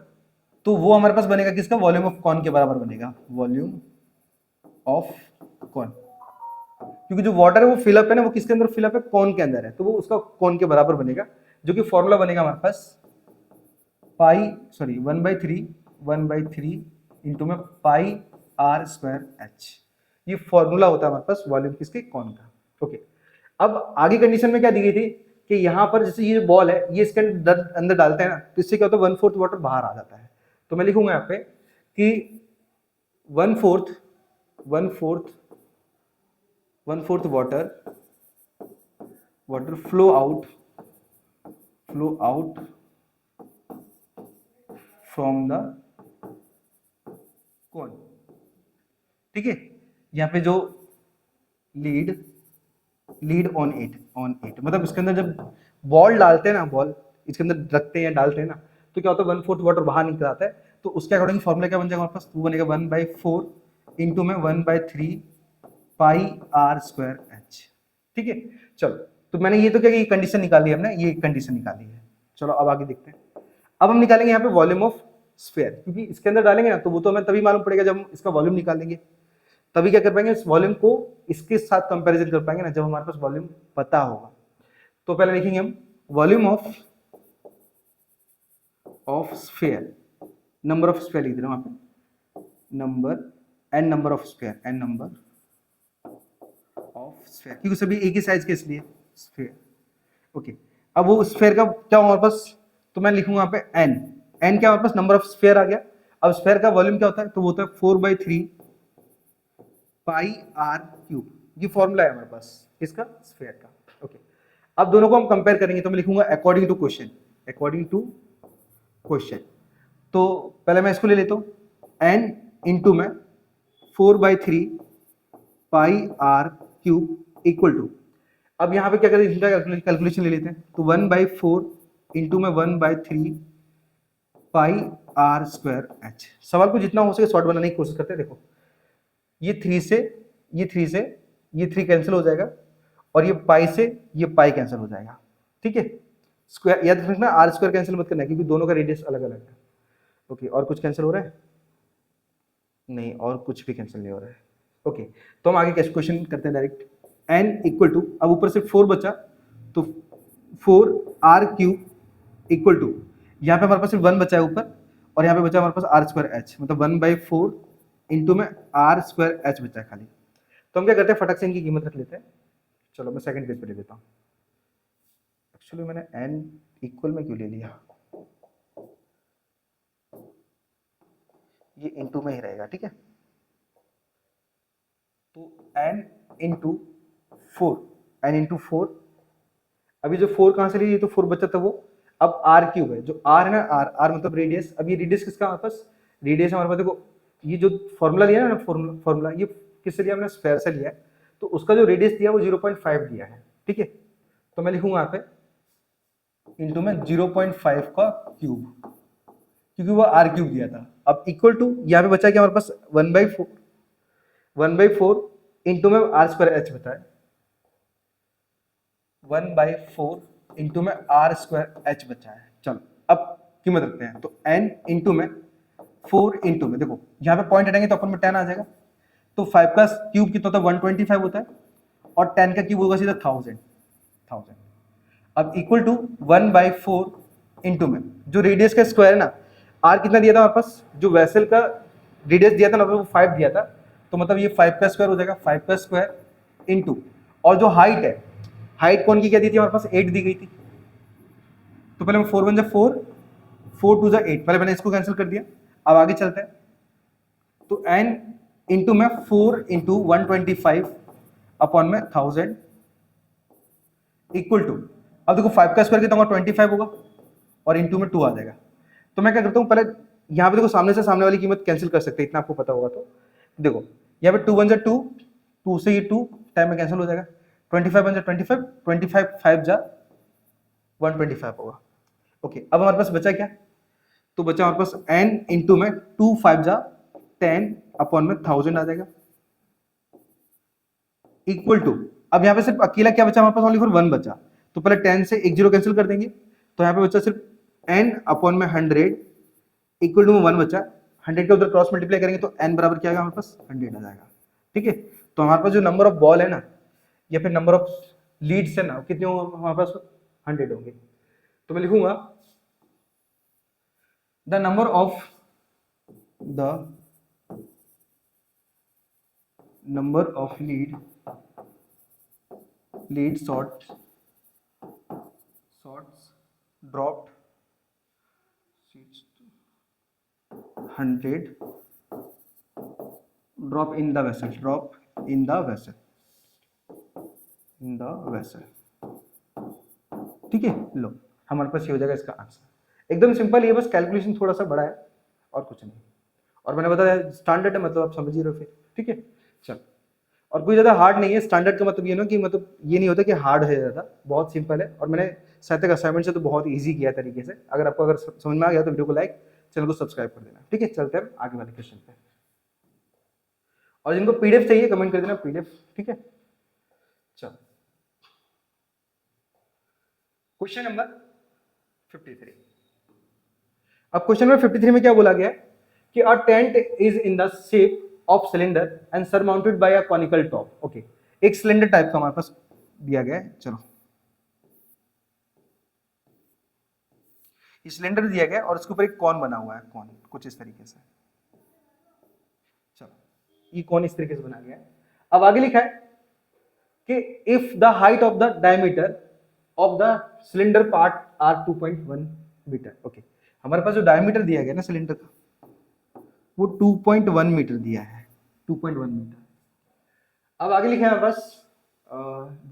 तो वो हमारे पास बनेगा किसका, वॉल्यूम ऑफ कॉन के बराबर बनेगा, वॉल्यूम ऑफ कॉन, क्योंकि जो वाटर है वो फिलअप है ना, वो किसके अंदर फिलअप है, कॉन के अंदर है, तो वो उसका कॉन के बराबर बनेगा, जो कि फॉर्मूला बनेगा हमारे पास पाई, सॉरी 1/3 इंटू में पाई r स्क्वायर h, ये फॉर्मूला होता है हमारे पास वॉल्यूम किसके, कॉन का। ओके, अब आगे कंडीशन में क्या दी गई थी कि यहाँ पर जैसे ये बॉल है, ये इसके अंदर डालते हैं ना, तो इससे क्या होता है 1/4 वाटर बाहर आ जाता है। तो मैं लिखूंगा यहाँ पे कि 1/4 water flow out from the cone, ठीक है। यहाँ पे जो लीड ऑन इट मतलब इसके अंदर जब बॉल डालते हैं ना, बॉल इसके अंदर रखते हैं या डालते हैं ना, तो क्या होता है 1/4 वाटर बाहर निकल आता है, तो उसके अकॉर्डिंग फॉर्मूला क्या बन जाएगा हमारे पास, वो बनेगा 1/4 इंटू में 1/3 पाई r स्क्वायर h, ठीक है। चलो तो मैंने ये तो क्या, ये कंडीशन निकाली है हमने, ये कंडीशन निकाली है। चलो अब आगे देखते हैं। अब हम निकालेंगे यहाँ पे वॉल्यूम ऑफ स्फीयर, क्योंकि इसके अंदर डालेंगे ना तो वो तो हमें तभी मालूम पड़ेगा जब हम इसका वॉल्यूम निकालेंगे, तभी क्या कर पाएंगे, इस वॉल्यूम को इसके साथ कंपैरिजन कर पाएंगे ना, जब हमारे पास वॉल्यूम पता होगा। तो पहले लिखेंगे हम volume of sphere, number of sphere लिख रहे हैं वहां पे, नंबर ऑफ स्फीयर, क्योंकि सभी एक ही साइज के इसलिए स्फीयर। ओके, अब वो स्फीयर का क्या हमारे पास, तो मैं लिखूंगा यहाँ पे n क्या हमारे पास नंबर ऑफ स्फीयर आ गया। अब स्फीयर का वॉल्यूम क्या होता है, तो वो होता है 4/3 पाई r क्यूब, ये फॉर्मूला है हमारे पास इसका स्फीयर का। ओके, अब दोनों को हम कंपेयर करेंगे, तो मैं लिखूंगा अकॉर्डिंग टू क्वेश्चन। तो पहले मैं इसको ले लेता हूं, n इंटू में 4/3 पाई r क्यूब इक्वल टू, अब यहाँ पे क्या करें, इनका कैलकुलेशन ले लेते हैं, तो 1/4 इंटू में 1/3 पाई r स्क्वायर h। सवाल को जितना हो सके शॉर्ट बनाने की कोशिश करते हैं। देखो ये 3 से ये 3 कैंसिल हो जाएगा, और ये पाई से ये पाई कैंसिल हो जाएगा, ठीक है। स्क्वायर याद रखना, r स्क्वायर कैंसिल मत करना, क्योंकि दोनों का रेडियस अलग अलग है। ओके, और कुछ कैंसिल हो रहा है, नहीं, और कुछ भी कैंसिल नहीं हो रहा है। ओके, तो हम आगे क्वेश्चन करते हैं डायरेक्ट। n इक्वल टू, अब ऊपर से 4 बचा, तो 4r क्यूब इक्वल टू, यहाँ पे हमारे पास सिर्फ 1 बचा है ऊपर, और यहाँ पे बचा हमारे पास r स्क्वायर h, मतलब 1/4 इंटू में r स्क्वायर h बचा है खाली। तो हम क्या करते हैं, फटक से इनकी कीमत रख लेते हैं। चलो मैं सेकंड पेज पे ले लेता हूँ। एक्चुअली मैंने n इक्वल में क्यों ले लिया, ये इंटू में ही रहेगा, ठीक है। तो n इंटू 4, अभी जो 4 कहाँ से लिए, तो 4 बचा था वो, अब r क्यूब है, जो r है ना, r मतलब रेडियस। अब ये रेडियस किसका हमारे पास, रेडियस हमारे पास, देखो ये जो फॉर्मूला लिया ना, फॉर्मूला ये किससे लिया हमने, स्फीयर से लिया है, तो उसका जो रेडियस दिया वो 0.5 दिया है, ठीक है। तो मैं लिखूंगा यहाँ पे इंटू में 0.5 का क्यूब, क्योंकि वो r क्यूब दिया था। अब इक्वल टू, यहाँ पे बचा क्या हमारे पास 1/4 इंटू में r स्क्वायर h बता है, 1/4 इंटू में r स्क्वायर h बचा है। चलो अब कीमत रखते हैं, तो n इंटू में 4 इंटू में, देखो यहाँ पे पॉइंट हटाएंगे तो अपन में 10 आ जाएगा, तो 5 का क्यूब कितना होता है 125 होता है, और 10 का क्यूब होगा सीधा 1000। अब इक्वल टू 1/4 इनटू में जो रेडियस का स्क्वायर है ना, आर कितना दिया था हमारे पास, जो वेसल का रेडियस दिया था ना वो 5 दिया था, तो मतलब ये 5 का स्क्वायर हो जाएगा, 5 का स्क्वायर इनटू, और जो हाइट है, हाइट कौन की क्या दी थी हमारे पास, 8 दी गई थी, तो पहले 4 1 जा 4, 4 2 जा 8, पहले मैंने इसको कैंसिल कर दिया। अब आगे चलते हैं, तो n इंटू में 4 इंटू 125 अपॉन में 1000 इक्वल टू, अब देखो 5 का स्क्वायर कितना होगा, 25 होगा, और इंटू में 2 आ जाएगा। तो मैं क्या करता हूँ, पहले यहाँ पे देखो सामने से सामने वाली कीमत कैंसिल कर सकते हैं, इतना आपको पता होगा। तो देखो यहाँ पे 2 1 जा 2, 2 से ये 2 टाइम में कैंसिल हो जाएगा, 25 1 जा 25, 25 5 जा 125 होगा। ओके, अब हमारे पास बचा क्या, तो बचा हमारे पास n इंटू में 2 5 जा 10 अपॉन में 1000 आ जाएगा इक्वल टू, अब यहाँ पे सिर्फ अकेला क्या बचा हमारे पास, ओनली फॉर 1 बचा, तो पहले 10 से एक जीरो कैंसिल कर देंगे, तो यहाँ पे बचा सिर्फ n अपॉन में 100 इक्वल टू 1 बचा, 100 के उधर क्रॉस मल्टीप्लाई करेंगे तो n बराबर क्या आएगा हमारे पास, 100 आ जाएगा। ठीक है, तो हमारे पास जो नंबर ऑफ बॉल है ना, या फिर नंबर ऑफ लीड्स है ना, कितने होंगे हमारे पास, 100 होंगे। तो मैं लिखूंगा the number of lead shots dropped 100 drop in the vessel ठीक है, लो हमारे पास ये हो जाएगा इसका आंसर। एकदम सिंपल, ये बस कैलकुलेशन थोड़ा सा बड़ा है और कुछ नहीं, और मैंने बताया स्टैंडर्ड है, मतलब आप समझ ही रहे हो फिर। ठीक है, चल, और कोई ज़्यादा हार्ड नहीं है। स्टैंडर्ड का मतलब ये ना कि मतलब ये नहीं होता कि हार्ड है ज़्यादा, बहुत सिंपल है, और मैंने साहित्य असाइनमेंट से तो बहुत ईजी किया तरीके से। अगर आपको अगर समझ में आ गया तो वीडियो को लाइक, चैनल को सब्सक्राइब कर देना। ठीक है, चलते हैं आगे वाले क्वेश्चन पे, और जिनको पीडीएफ चाहिए कमेंट कर देना पीडीएफ। ठीक है, चल क्वेश्चन नंबर 53। अब क्वेश्चन नंबर 53 में क्या बोला गया है कि a tent is in the shape of cylinder and surmounted by a conical top. Okay, एक सिलेंडर टाइप का हमारे पास दिया गया है। चलो, ये सिलेंडर दिया गया है और इसके ऊपर एक कॉन बना हुआ है, कॉन कुछ इस तरीके से। चलो, ये कॉन इस तरीके से बना गया है। अब आगे लिखा है कि if the height of the diameter of the cylinder part are 2.1 metre. Okay, हमारे पास जो डायमीटर दिया गया ना सिलेंडर का, वो 2.1 मीटर दिया है, 2.1 मीटर। अब आगे लिखा है हमारे पास,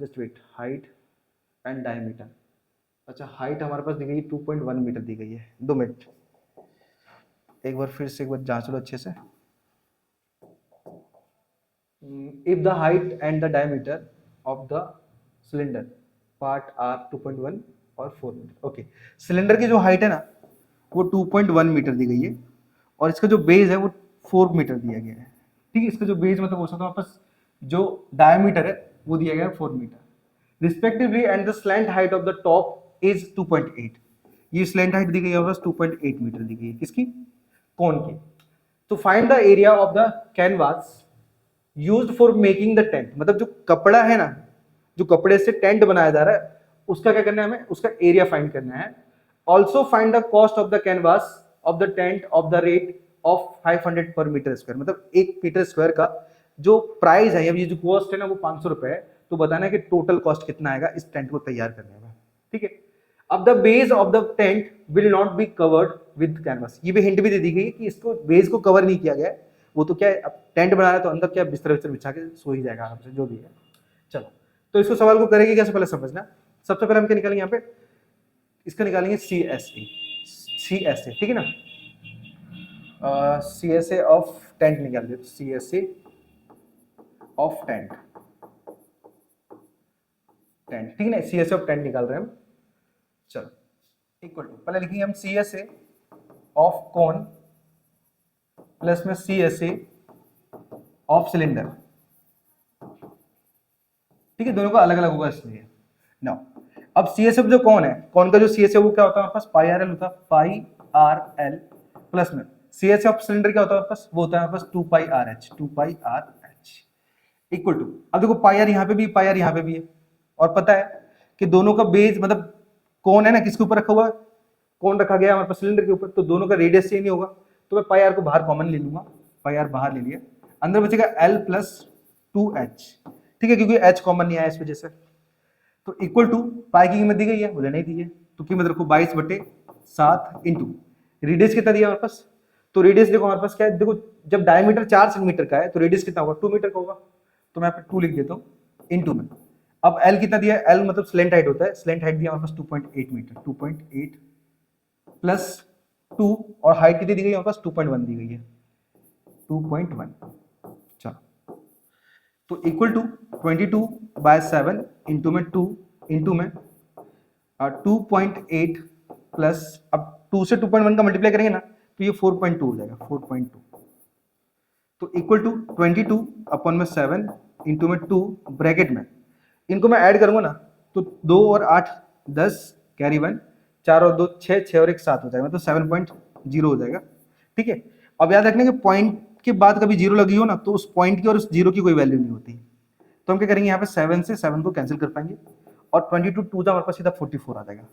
just wait, height and diameter. अच्छा, हाइट हमारे पास दी गई है 2.1 मीटर दी गई है। 2 मिनट, एक बार फिर से एक बार जांच लो अच्छे से। If the height and the diameter of the cylinder part are 2.1 और 4 मीटर। ओके, सिलेंडर की जो हाइट है ना वो 2.1 मीटर दी गई है, और इसका जो बेस है वो 4 मीटर दिया गया है। ठीक है, इसका जो बेस मतलब हो सकता है वापस, जो डायमीटर है वो दिया गया है 4 metre respectively, and the slant height of the top is 2.8। ये स्लैंट हाइट दी गई है बस 2.8 मीटर दी गई है, किसकी, कौन की। तो find the area of the canvas used for making the tent, मतलब जो कपड़ा है ना, जो कपड़े से टेंट बनाया जा रहा है, उसका क्या करना है हमें, उसका एरिया फाइंड करना है। Also find the cost of the canvas of the tent of the rate of 500 पर मीटर स्क्वायर, मतलब 1 मीटर स्क्वायर का जो प्राइस है, ये जो कॉस्ट है ना वो 500 रुपए है। तो बताना है कि टोटल कॉस्ट कितना आएगा इस टेंट को तैयार करने में। ठीक है, अब the base of the tent will not be covered with canvas. ये भी हिंट भी दे दी गई है कि इसको बेस को कवर नहीं किया गया है, वो तो क्या है, अब टेंट बना रहा है तो अंदर क्या बिस्तर बिस्तर बिछा के सो ही जाएगा आराम से, जो भी है। चलो, तो इसको सवाल को करेंगे कैसे, पहले समझना। सबसे पहले हम क्या निकालेंगे यहाँ पे, इसका निकालेंगे CSA, ठीक है ना, CSA ऑफ टेंट निकाल दे, CSA ऑफ टेंट, ठीक है ना, CSA ऑफ टेंट निकाल रहे हैं हम। चलो, इक्वल टू, पहले लिखेंगे हम CSA ऑफ कॉन प्लस में CSA ऑफ सिलेंडर। ठीक है, दोनों का अलग अलग होगा इसलिए। नाउ अब CSA जो कौन है, कौन का जो CSA वो क्या होता है हमारे पास, पाई आर एल होता है, पाई आर एल प्लस में CSA ऑफ सिलेंडर क्या होता है हमारे पास, वो होता है हमारे पास 2 पाई आर एच इक्वल टू, अब देखो पाई आर यहाँ पे भी, पाई आर यहाँ पे भी है, और पता है कि दोनों का बेस मतलब कौन है ना किसके ऊपर रखा हुआ है, कौन रखा गया हमारे पास सिलेंडर के ऊपर, तो दोनों का रेडियस चेंज नहीं होगा, तो मैं पाई आर को बाहर कॉमन ले लूंगा, पाई आर बाहर ले लिया, अंदर बचेगा L प्लस 2H, ठीक है, क्योंकि H कॉमन नहीं आया इस वजह से। तो इक्वल टू पाई की कीमत दी गई है, मुझे नहीं दी है, तो कीमत रखो 22/7 इंटू रेडियस कितना दिया हमारे पास, तो रेडियस देखो हमारे पास क्या है, देखो जब डायमीटर 4 सेंटीमीटर का है तो रेडियस कितना होगा 2 मीटर का होगा, तो मैं यहाँ पे 2 लिख देता हूँ इंटू में। अब L कितना दिया है, L मतलब स्लेंट हाइट होता है, स्लेंट हाइट दिया हमारे पास 2.8 मीटर, 2.8 प्लस 2 और हाइट कितनी दी गई है हमारे पास 2.1 दी गई है, 2.1। चलो तो इक्वल टू 22/7 इंटू में 2 इंटू में 2.8 प्लस, अब 2 से 2.1 का मल्टीप्लाई करेंगे ना तो ये 4.2 हो जाएगा, 4.2, तो इक्वल टू 22/7 इंटू में 2 ब्रैकेट में, इनको मैं ऐड करूंगा ना तो 2 और 8 10 कैरी 1, 4 और 2 6, 6 और 1 7 हो जाएगा, मतलब 7.0 हो जाएगा, ठीक है। अब याद रखने के पॉइंट के बाद कभी जीरो लगी हो ना तो उस पॉइंट की और उस जीरो की कोई वैल्यू नहीं होती, तो हम क्या करेंगे यहाँ पे 7 से 7 को कैंसिल कर पाएंगे और 22 2 हमारे पास सीधा 44 आ जाएगा,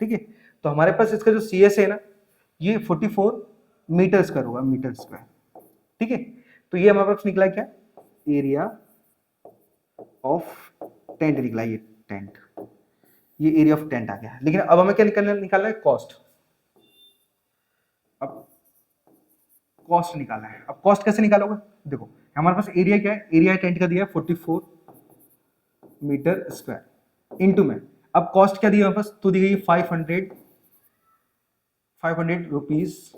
ठीक है। तो हमारे पास इसका जो CS है ना ये 44 मीटर स्क्वायर होगा, मीटर स्क्वायर, ठीक है। तो ये हमारे पास निकला क्या, एरिया ऑफ टेंट निकला, ये टेंट, ये एरिया ऑफ टेंट आ गया। लेकिन अब हमें क्या निकालना है, कॉस्ट। अब कॉस्ट निकालना है, अब कॉस्ट कैसे निकालोगे, देखो हमारे पास एरिया क्या है, एरिया टेंट का दिया है 44 मीटर स्क्वायर इंटू में, अब कॉस्ट क्या दिया हमारे पास, तो दी गई 500 रुपीज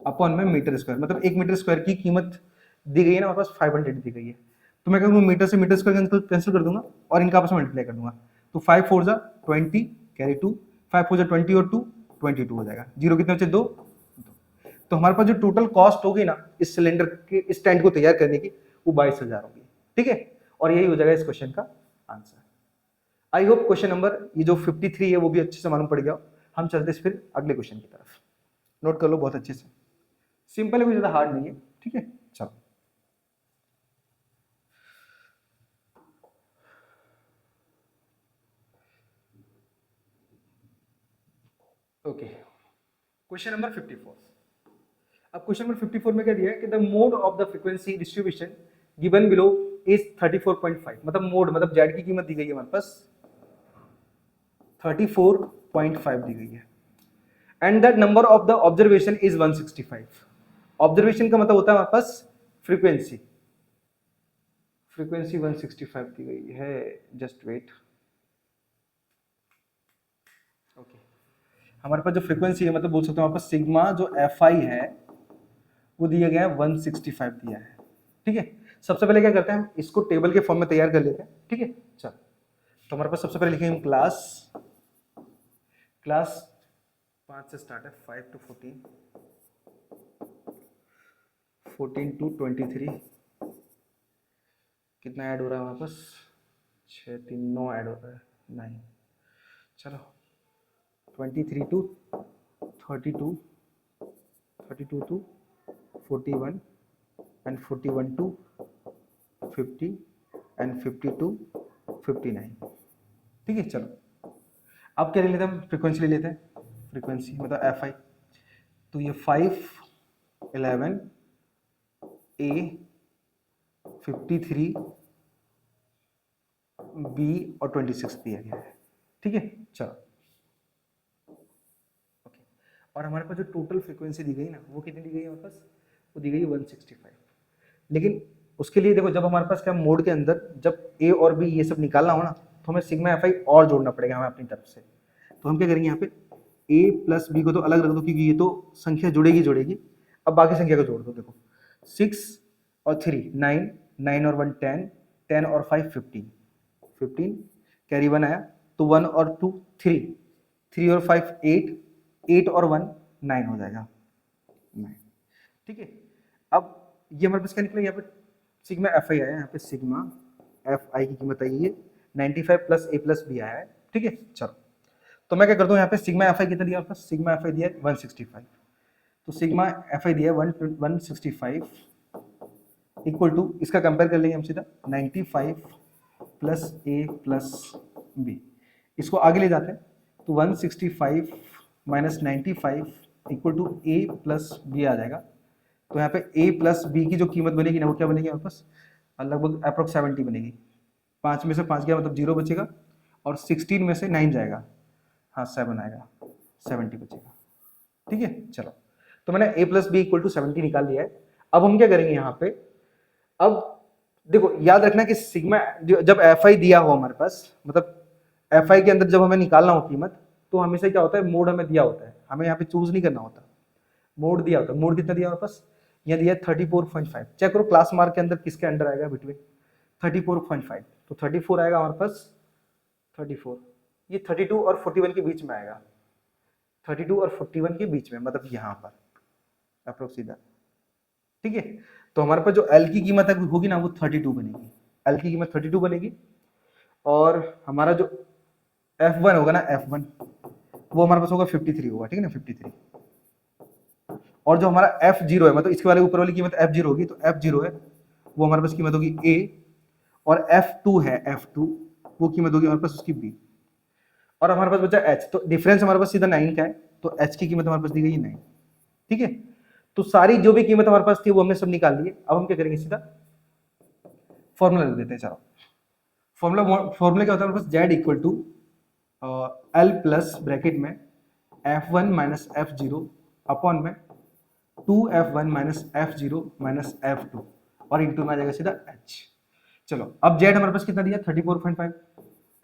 अपॉन में मीटर स्क्वायर, मतलब 1 मीटर स्क्वायर की कीमत दी गई है ना हमारे पास 500 दी गई है, तो मैं कहूँगा मीटर से मीटर स्क्वायर कैंसिल कर दूंगा और इनका आपस में मल्टीप्लाई कर दूंगा, तो 5 4 जा 20 कैरी 2, 5 4 जा 20 और 2 22 हो जाएगा, जीरो कितने बचे 2, तो हमारे पास जो टोटल कॉस्ट होगी ना इस सिलेंडर के इस टेंट को तैयार करने की वो 22,000 होगी, ठीक है। और यही हो जाएगा इस क्वेश्चन का answer. I hope question number ये जो 53 है वो भी अच्छे से मालूम पड़ गया। हम चलते हैं फिर अगले क्वेश्चन की तरफ, नोट कर लो बहुत अच्छे से, सिंपल है, कोई ज्यादा हार्ड नहीं है, ठीक है। चलो ओके, क्वेश्चन नंबर 54। अब क्वेश्चन नंबर 54 में क्या दिया है कि the mode of the frequency distribution given below is 34.5, मतलब मोड मतलब जेड की कीमत दी गई है हमारे पास 34.5 दी गई है, and that number of the observation is 165। Observation का मतलब होता है हमारे पास फ्रीक्वेंसी, फ्रीक्वेंसी 165 दी गई है, जस्ट वेट, ओके। हमारे पास जो फ्रीक्वेंसी है मतलब बोल सकते हो हमारे पास सिग्मा जो FI है वो दिया गया है 165 दिया है, ठीक है। सबसे पहले क्या करते हैं हम इसको टेबल के फॉर्म में तैयार कर लेते हैं, ठीक है। चल तो हमारे पास सबसे पहले लिखेंगे हम क्लास 5 से स्टार्ट है, 5 to 14, 14 to 23, कितना ऐड हो रहा है हमारे पास 6 3 9 ऐड हो रहा है 9, चलो 23 to 32, 32 to 41 and 41 to 50 and 50 to 59, ठीक है। चलो अब क्या ले लेते हैं, फ्रीक्वेंसी ले लेते हैं, फ्रीक्वेंसी मतलब FI, तो ये 5 11 A 53 B और 26 दिया गया है, ठीक है। चलो ओके, और हमारे पास जो टोटल फ्रीक्वेंसी दी गई ना वो कितनी दी गई है हमारे पास, वो दी गई है 165। लेकिन उसके लिए देखो जब हमारे पास क्या मोड के अंदर जब A और B ये सब निकालना हो ना तो हमें सिग्मा FI और जोड़ना पड़ेगा हमें अपनी तरफ से, तो हम क्या करेंगे यहाँ पे A प्लस B को तो अलग रख दो क्योंकि ये तो संख्या जुड़ेगी। अब बाकी संख्या को जोड़ दो, देखो 6 और 3 9, 9 और 1 10, 10 और 5 15, 15 कैरी 1 आया तो 1 और 2 3, 3 और 5 8, 8 और 1 9 हो जाएगा 9, ठीक है। अब ये हमारे पास क्या निकला, यहाँ पे सिग्मा FI आया, यहाँ पे सिग्मा FI की कीमत आई है 95 प्लस A प्लस B आया है, ठीक है। चलो तो मैं क्या करता हूँ यहाँ पे सिग्मा FI कितना दिया आपका, सिग्मा FI दिया है 165, तो सिग्मा FI दिया है 165 इक्वल टू, इसका कंपेयर कर लेंगे हम सीधा 95 प्लस A प्लस B, इसको आगे ले जाते हैं तो 165 minus 95 equal to A plus B आ जाएगा। तो यहाँ पे ए प्लस बी की जो कीमत बनेगी ना वो क्या बनेगी हमारे पास, लगभग अप्रोक्स 70 बनेगी। 5 में से 5 गया मतलब 0 बचेगा, और 16 में से 9 जाएगा, हाँ 7 आएगा, 70 बचेगा। ठीक है, चलो तो मैंने a plus B equal to 70 निकाल लिया है। अब हम क्या करेंगे यहाँ पे, अब देखो याद रखना कि सिग्मा जब एफ आई दिया हो हमारे पास, मतलब एफ आई के अंदर जब हमें निकालना हो कीमत, तो हमेशा क्या होता है, मोड हमें दिया होता है, हमें यहाँ पे चूज नहीं करना होता, मोड दिया होता है। मोड कितना दिया हमारे पास, यहाँ दिया 34.5। चेक करो क्लास मार्क के अंदर किसके अंडर आएगा, बिटवीन 34.5, तो 34 आएगा हमारे पास, 34, ये 32 और 41 के बीच में आएगा, 32 और 41 के बीच में, मतलब यहाँ पर अप्रोक्स इधर। ठीक है, तो हमारे पास जो L की कीमत है होगी ना वो 32 बनेगी, L की कीमत 32 बनेगी। और हमारा जो F1 होगा ना, F1 वो हमारे पास होगा 53 होगा, ठीक है ना, 53। और जो हमारा F0 है, मतलब इसके वाले ऊपर वाली कीमत F0 होगी, तो F0 है वो हमारे पास कीमत होगी A, और F2 है, F2 वो कीमत होगी हमारे पास उसकी B। और हमारे पास बचा H, तो डिफरेंस हमारे पास सीधा 9 का है, तो H की कीमत हमारे पास दी गई है 9। ठीक है, तो सारी जो भी कीमत हमारे पास थी वो हमने सब निकाल ली है। अब हम क्या करेंगे, सीधा फॉर्मूला लिख देते हैं। चलो फॉर्मूला क्या होता है हमारे पास, Z equal to L plus bracket में F1 माइनस F0 अपॉन में 2F1 minus F0 minus F2, और इंटू में आ जाएगा सीधा H। चलो अब Z हमारे पास कितना दिया, 34.5,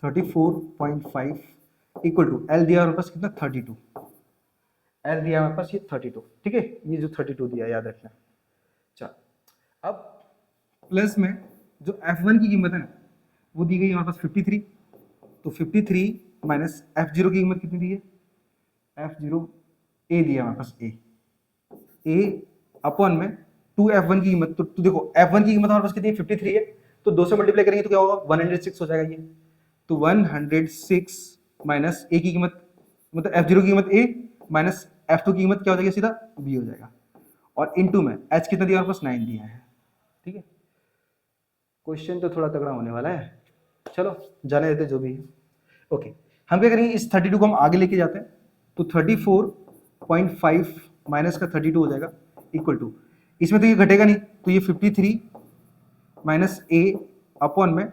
34.5 इक्वल टू L दिया हमारे पास कितना, 32, L दिया हमारे पास ये 32। ठीक है, ये जो 32 दिया याद रखना। चलो अब प्लस में जो F1 की कीमत है ना वो दी गई हमारे पास 53, तो 53 माइनस F0 की कीमत कितनी दी है, F0 A दिया हमारे पास, A अपॉन में 2F1 की कीमत, तो देखो F1 की कीमत हमारे पास कितनी है, 53 है, तो 2 से मल्टीप्लाई करेंगे तो क्या होगा, 106 हो जाएगा ये। तो 106 माइनस A की कीमत, मतलब F0 की कीमत A माइनस F2 की कीमत क्या हो जाएगी, सीधा B हो जाएगा, और इनटू में H कितना दिया हमारे पास, 9 दिया है। ठीक है, क्वेश्चन तो थोड़ा तगड़ा होने वाला है, चलो जाने देते जो भी है। ओके, हम क्या करेंगे, इस 32 को हम आगे लेके जाते हैं, तो 34.5 माइनस का 32 हो जाएगा इक्वल टू, इसमें तो ये घटेगा नहीं, तो ये 53 माइनस A अपॉन में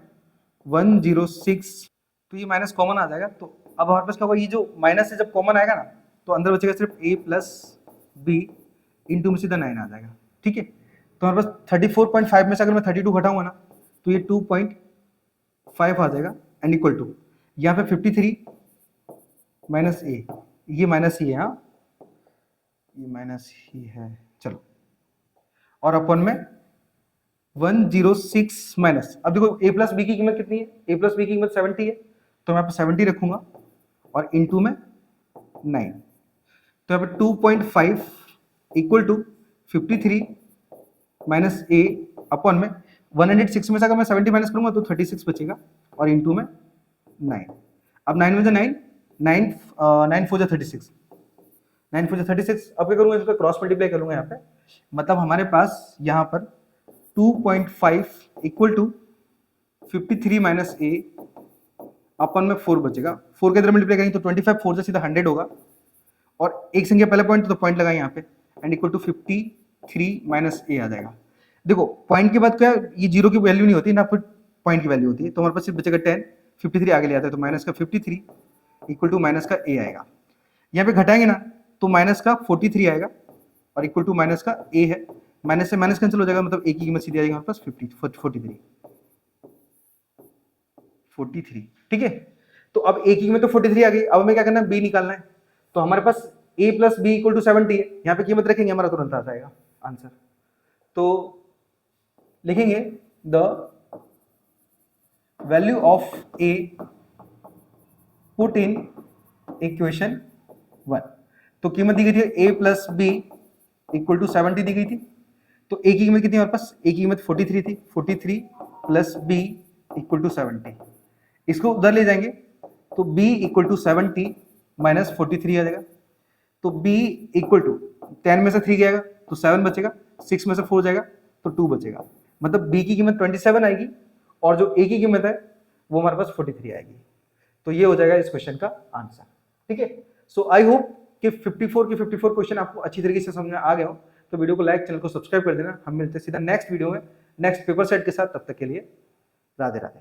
106, तो ये माइनस कॉमन आ जाएगा। तो अब हमारे पास क्या होगा, ये जो माइनस से जब कॉमन आएगा ना तो अंदर बचेगा सिर्फ A प्लस बी, इंटू में सीधा 9 आ जाएगा। ठीक है, तो हमारे पास 34.5 में से अगर मैं 32 घटाऊंगा ना तो ये 2.5 आ जाएगा, एंड इक्वल टू यहाँ पे 53 माइनस A, ये माइनस ही है, हाँ ये माइनस ही है, चलो, और अपन में 106 माइनस, अब देखो A प्लस बी की कीमत कितनी है, A प्लस बी की कीमत 70 है, तो मैं यहाँ पे 70 रखूंगा और इनटू में 9, तो यहाँ पे 2.5 equal to 53 minus A upon में 106 में से अगर मैं 70 माइनस करूंगा तो 36 बचेगा, और इनटू में 9। अब 9 में से 9 4 जा 36, 9 4 जा 36। अब क्या करूंगा, इसका क्रॉस मल्टीप्लाई करूंगा यहाँ पे, मतलब हमारे पास यहाँ पर 2.5 इक्वल टू 53 माइनस A अपन में 4 बचेगा, 4 के अंदर मल्टीप्लाई करेंगे तो 25 4 से सीधा 100 होगा, और एक संख्या पहले पॉइंट तो पॉइंट लगाए यहाँ पे, and equal to 53 minus A आ जाएगा। देखो पॉइंट के बाद क्या, ये जीरो की वैल्यू नहीं होती ना, फिर पॉइंट की वैल्यू होती है, तो हमारे पास सिर्फ बचेगा 10, 53 आगे ले आता है, तो माइनस का 53 इक्वल टू माइनस का A आएगा। यहाँ पे घटाएंगे ना तो माइनस का 43 आएगा, और इक्वल टू माइनस का A है, माइनस से माइनस कैंसिल हो जाएगा, मतलब A की कीमत सीधी आ जाएगी हमारे पास 43। ठीक है, तो अब A की कीमत तो 43 आ गई, अब हमें क्या करना है, B निकालना है, तो हमारे पास A plus B equal to 70 है, यहाँ पे कीमत रखेंगे हमारा तुरंत आ जाएगा आंसर। तो लिखेंगे the value of A put in equation 1, तो कीमत दी गई थी A plus B equal to 70 दी गई थी, तो A की कीमत कितनी हमारे पास, A की कीमत 43 थी, 43 प्लस बी इक्वल टू 70, इसको उधर ले जाएंगे तो B इक्वल टू 70 माइनस 43 आ जाएगा, तो B इक्वल टू 10 में से 3 जाएगा तो 7 बचेगा, 6 में से 4 जाएगा तो 2 बचेगा, मतलब B की कीमत 27 आएगी, और जो A की कीमत है वो हमारे पास 43 आएगी। तो ये हो जाएगा इस क्वेश्चन का आंसर। ठीक है, सो आई होप कि 54 के 54 क्वेश्चन आपको अच्छी तरीके से समझ में आ गए हो तो वीडियो को लाइक, चैनल को सब्सक्राइब कर देना। हम मिलते हैं सीधा नेक्स्ट वीडियो में नेक्स्ट पेपर सेट के साथ। तब तक के लिए राधे राधे।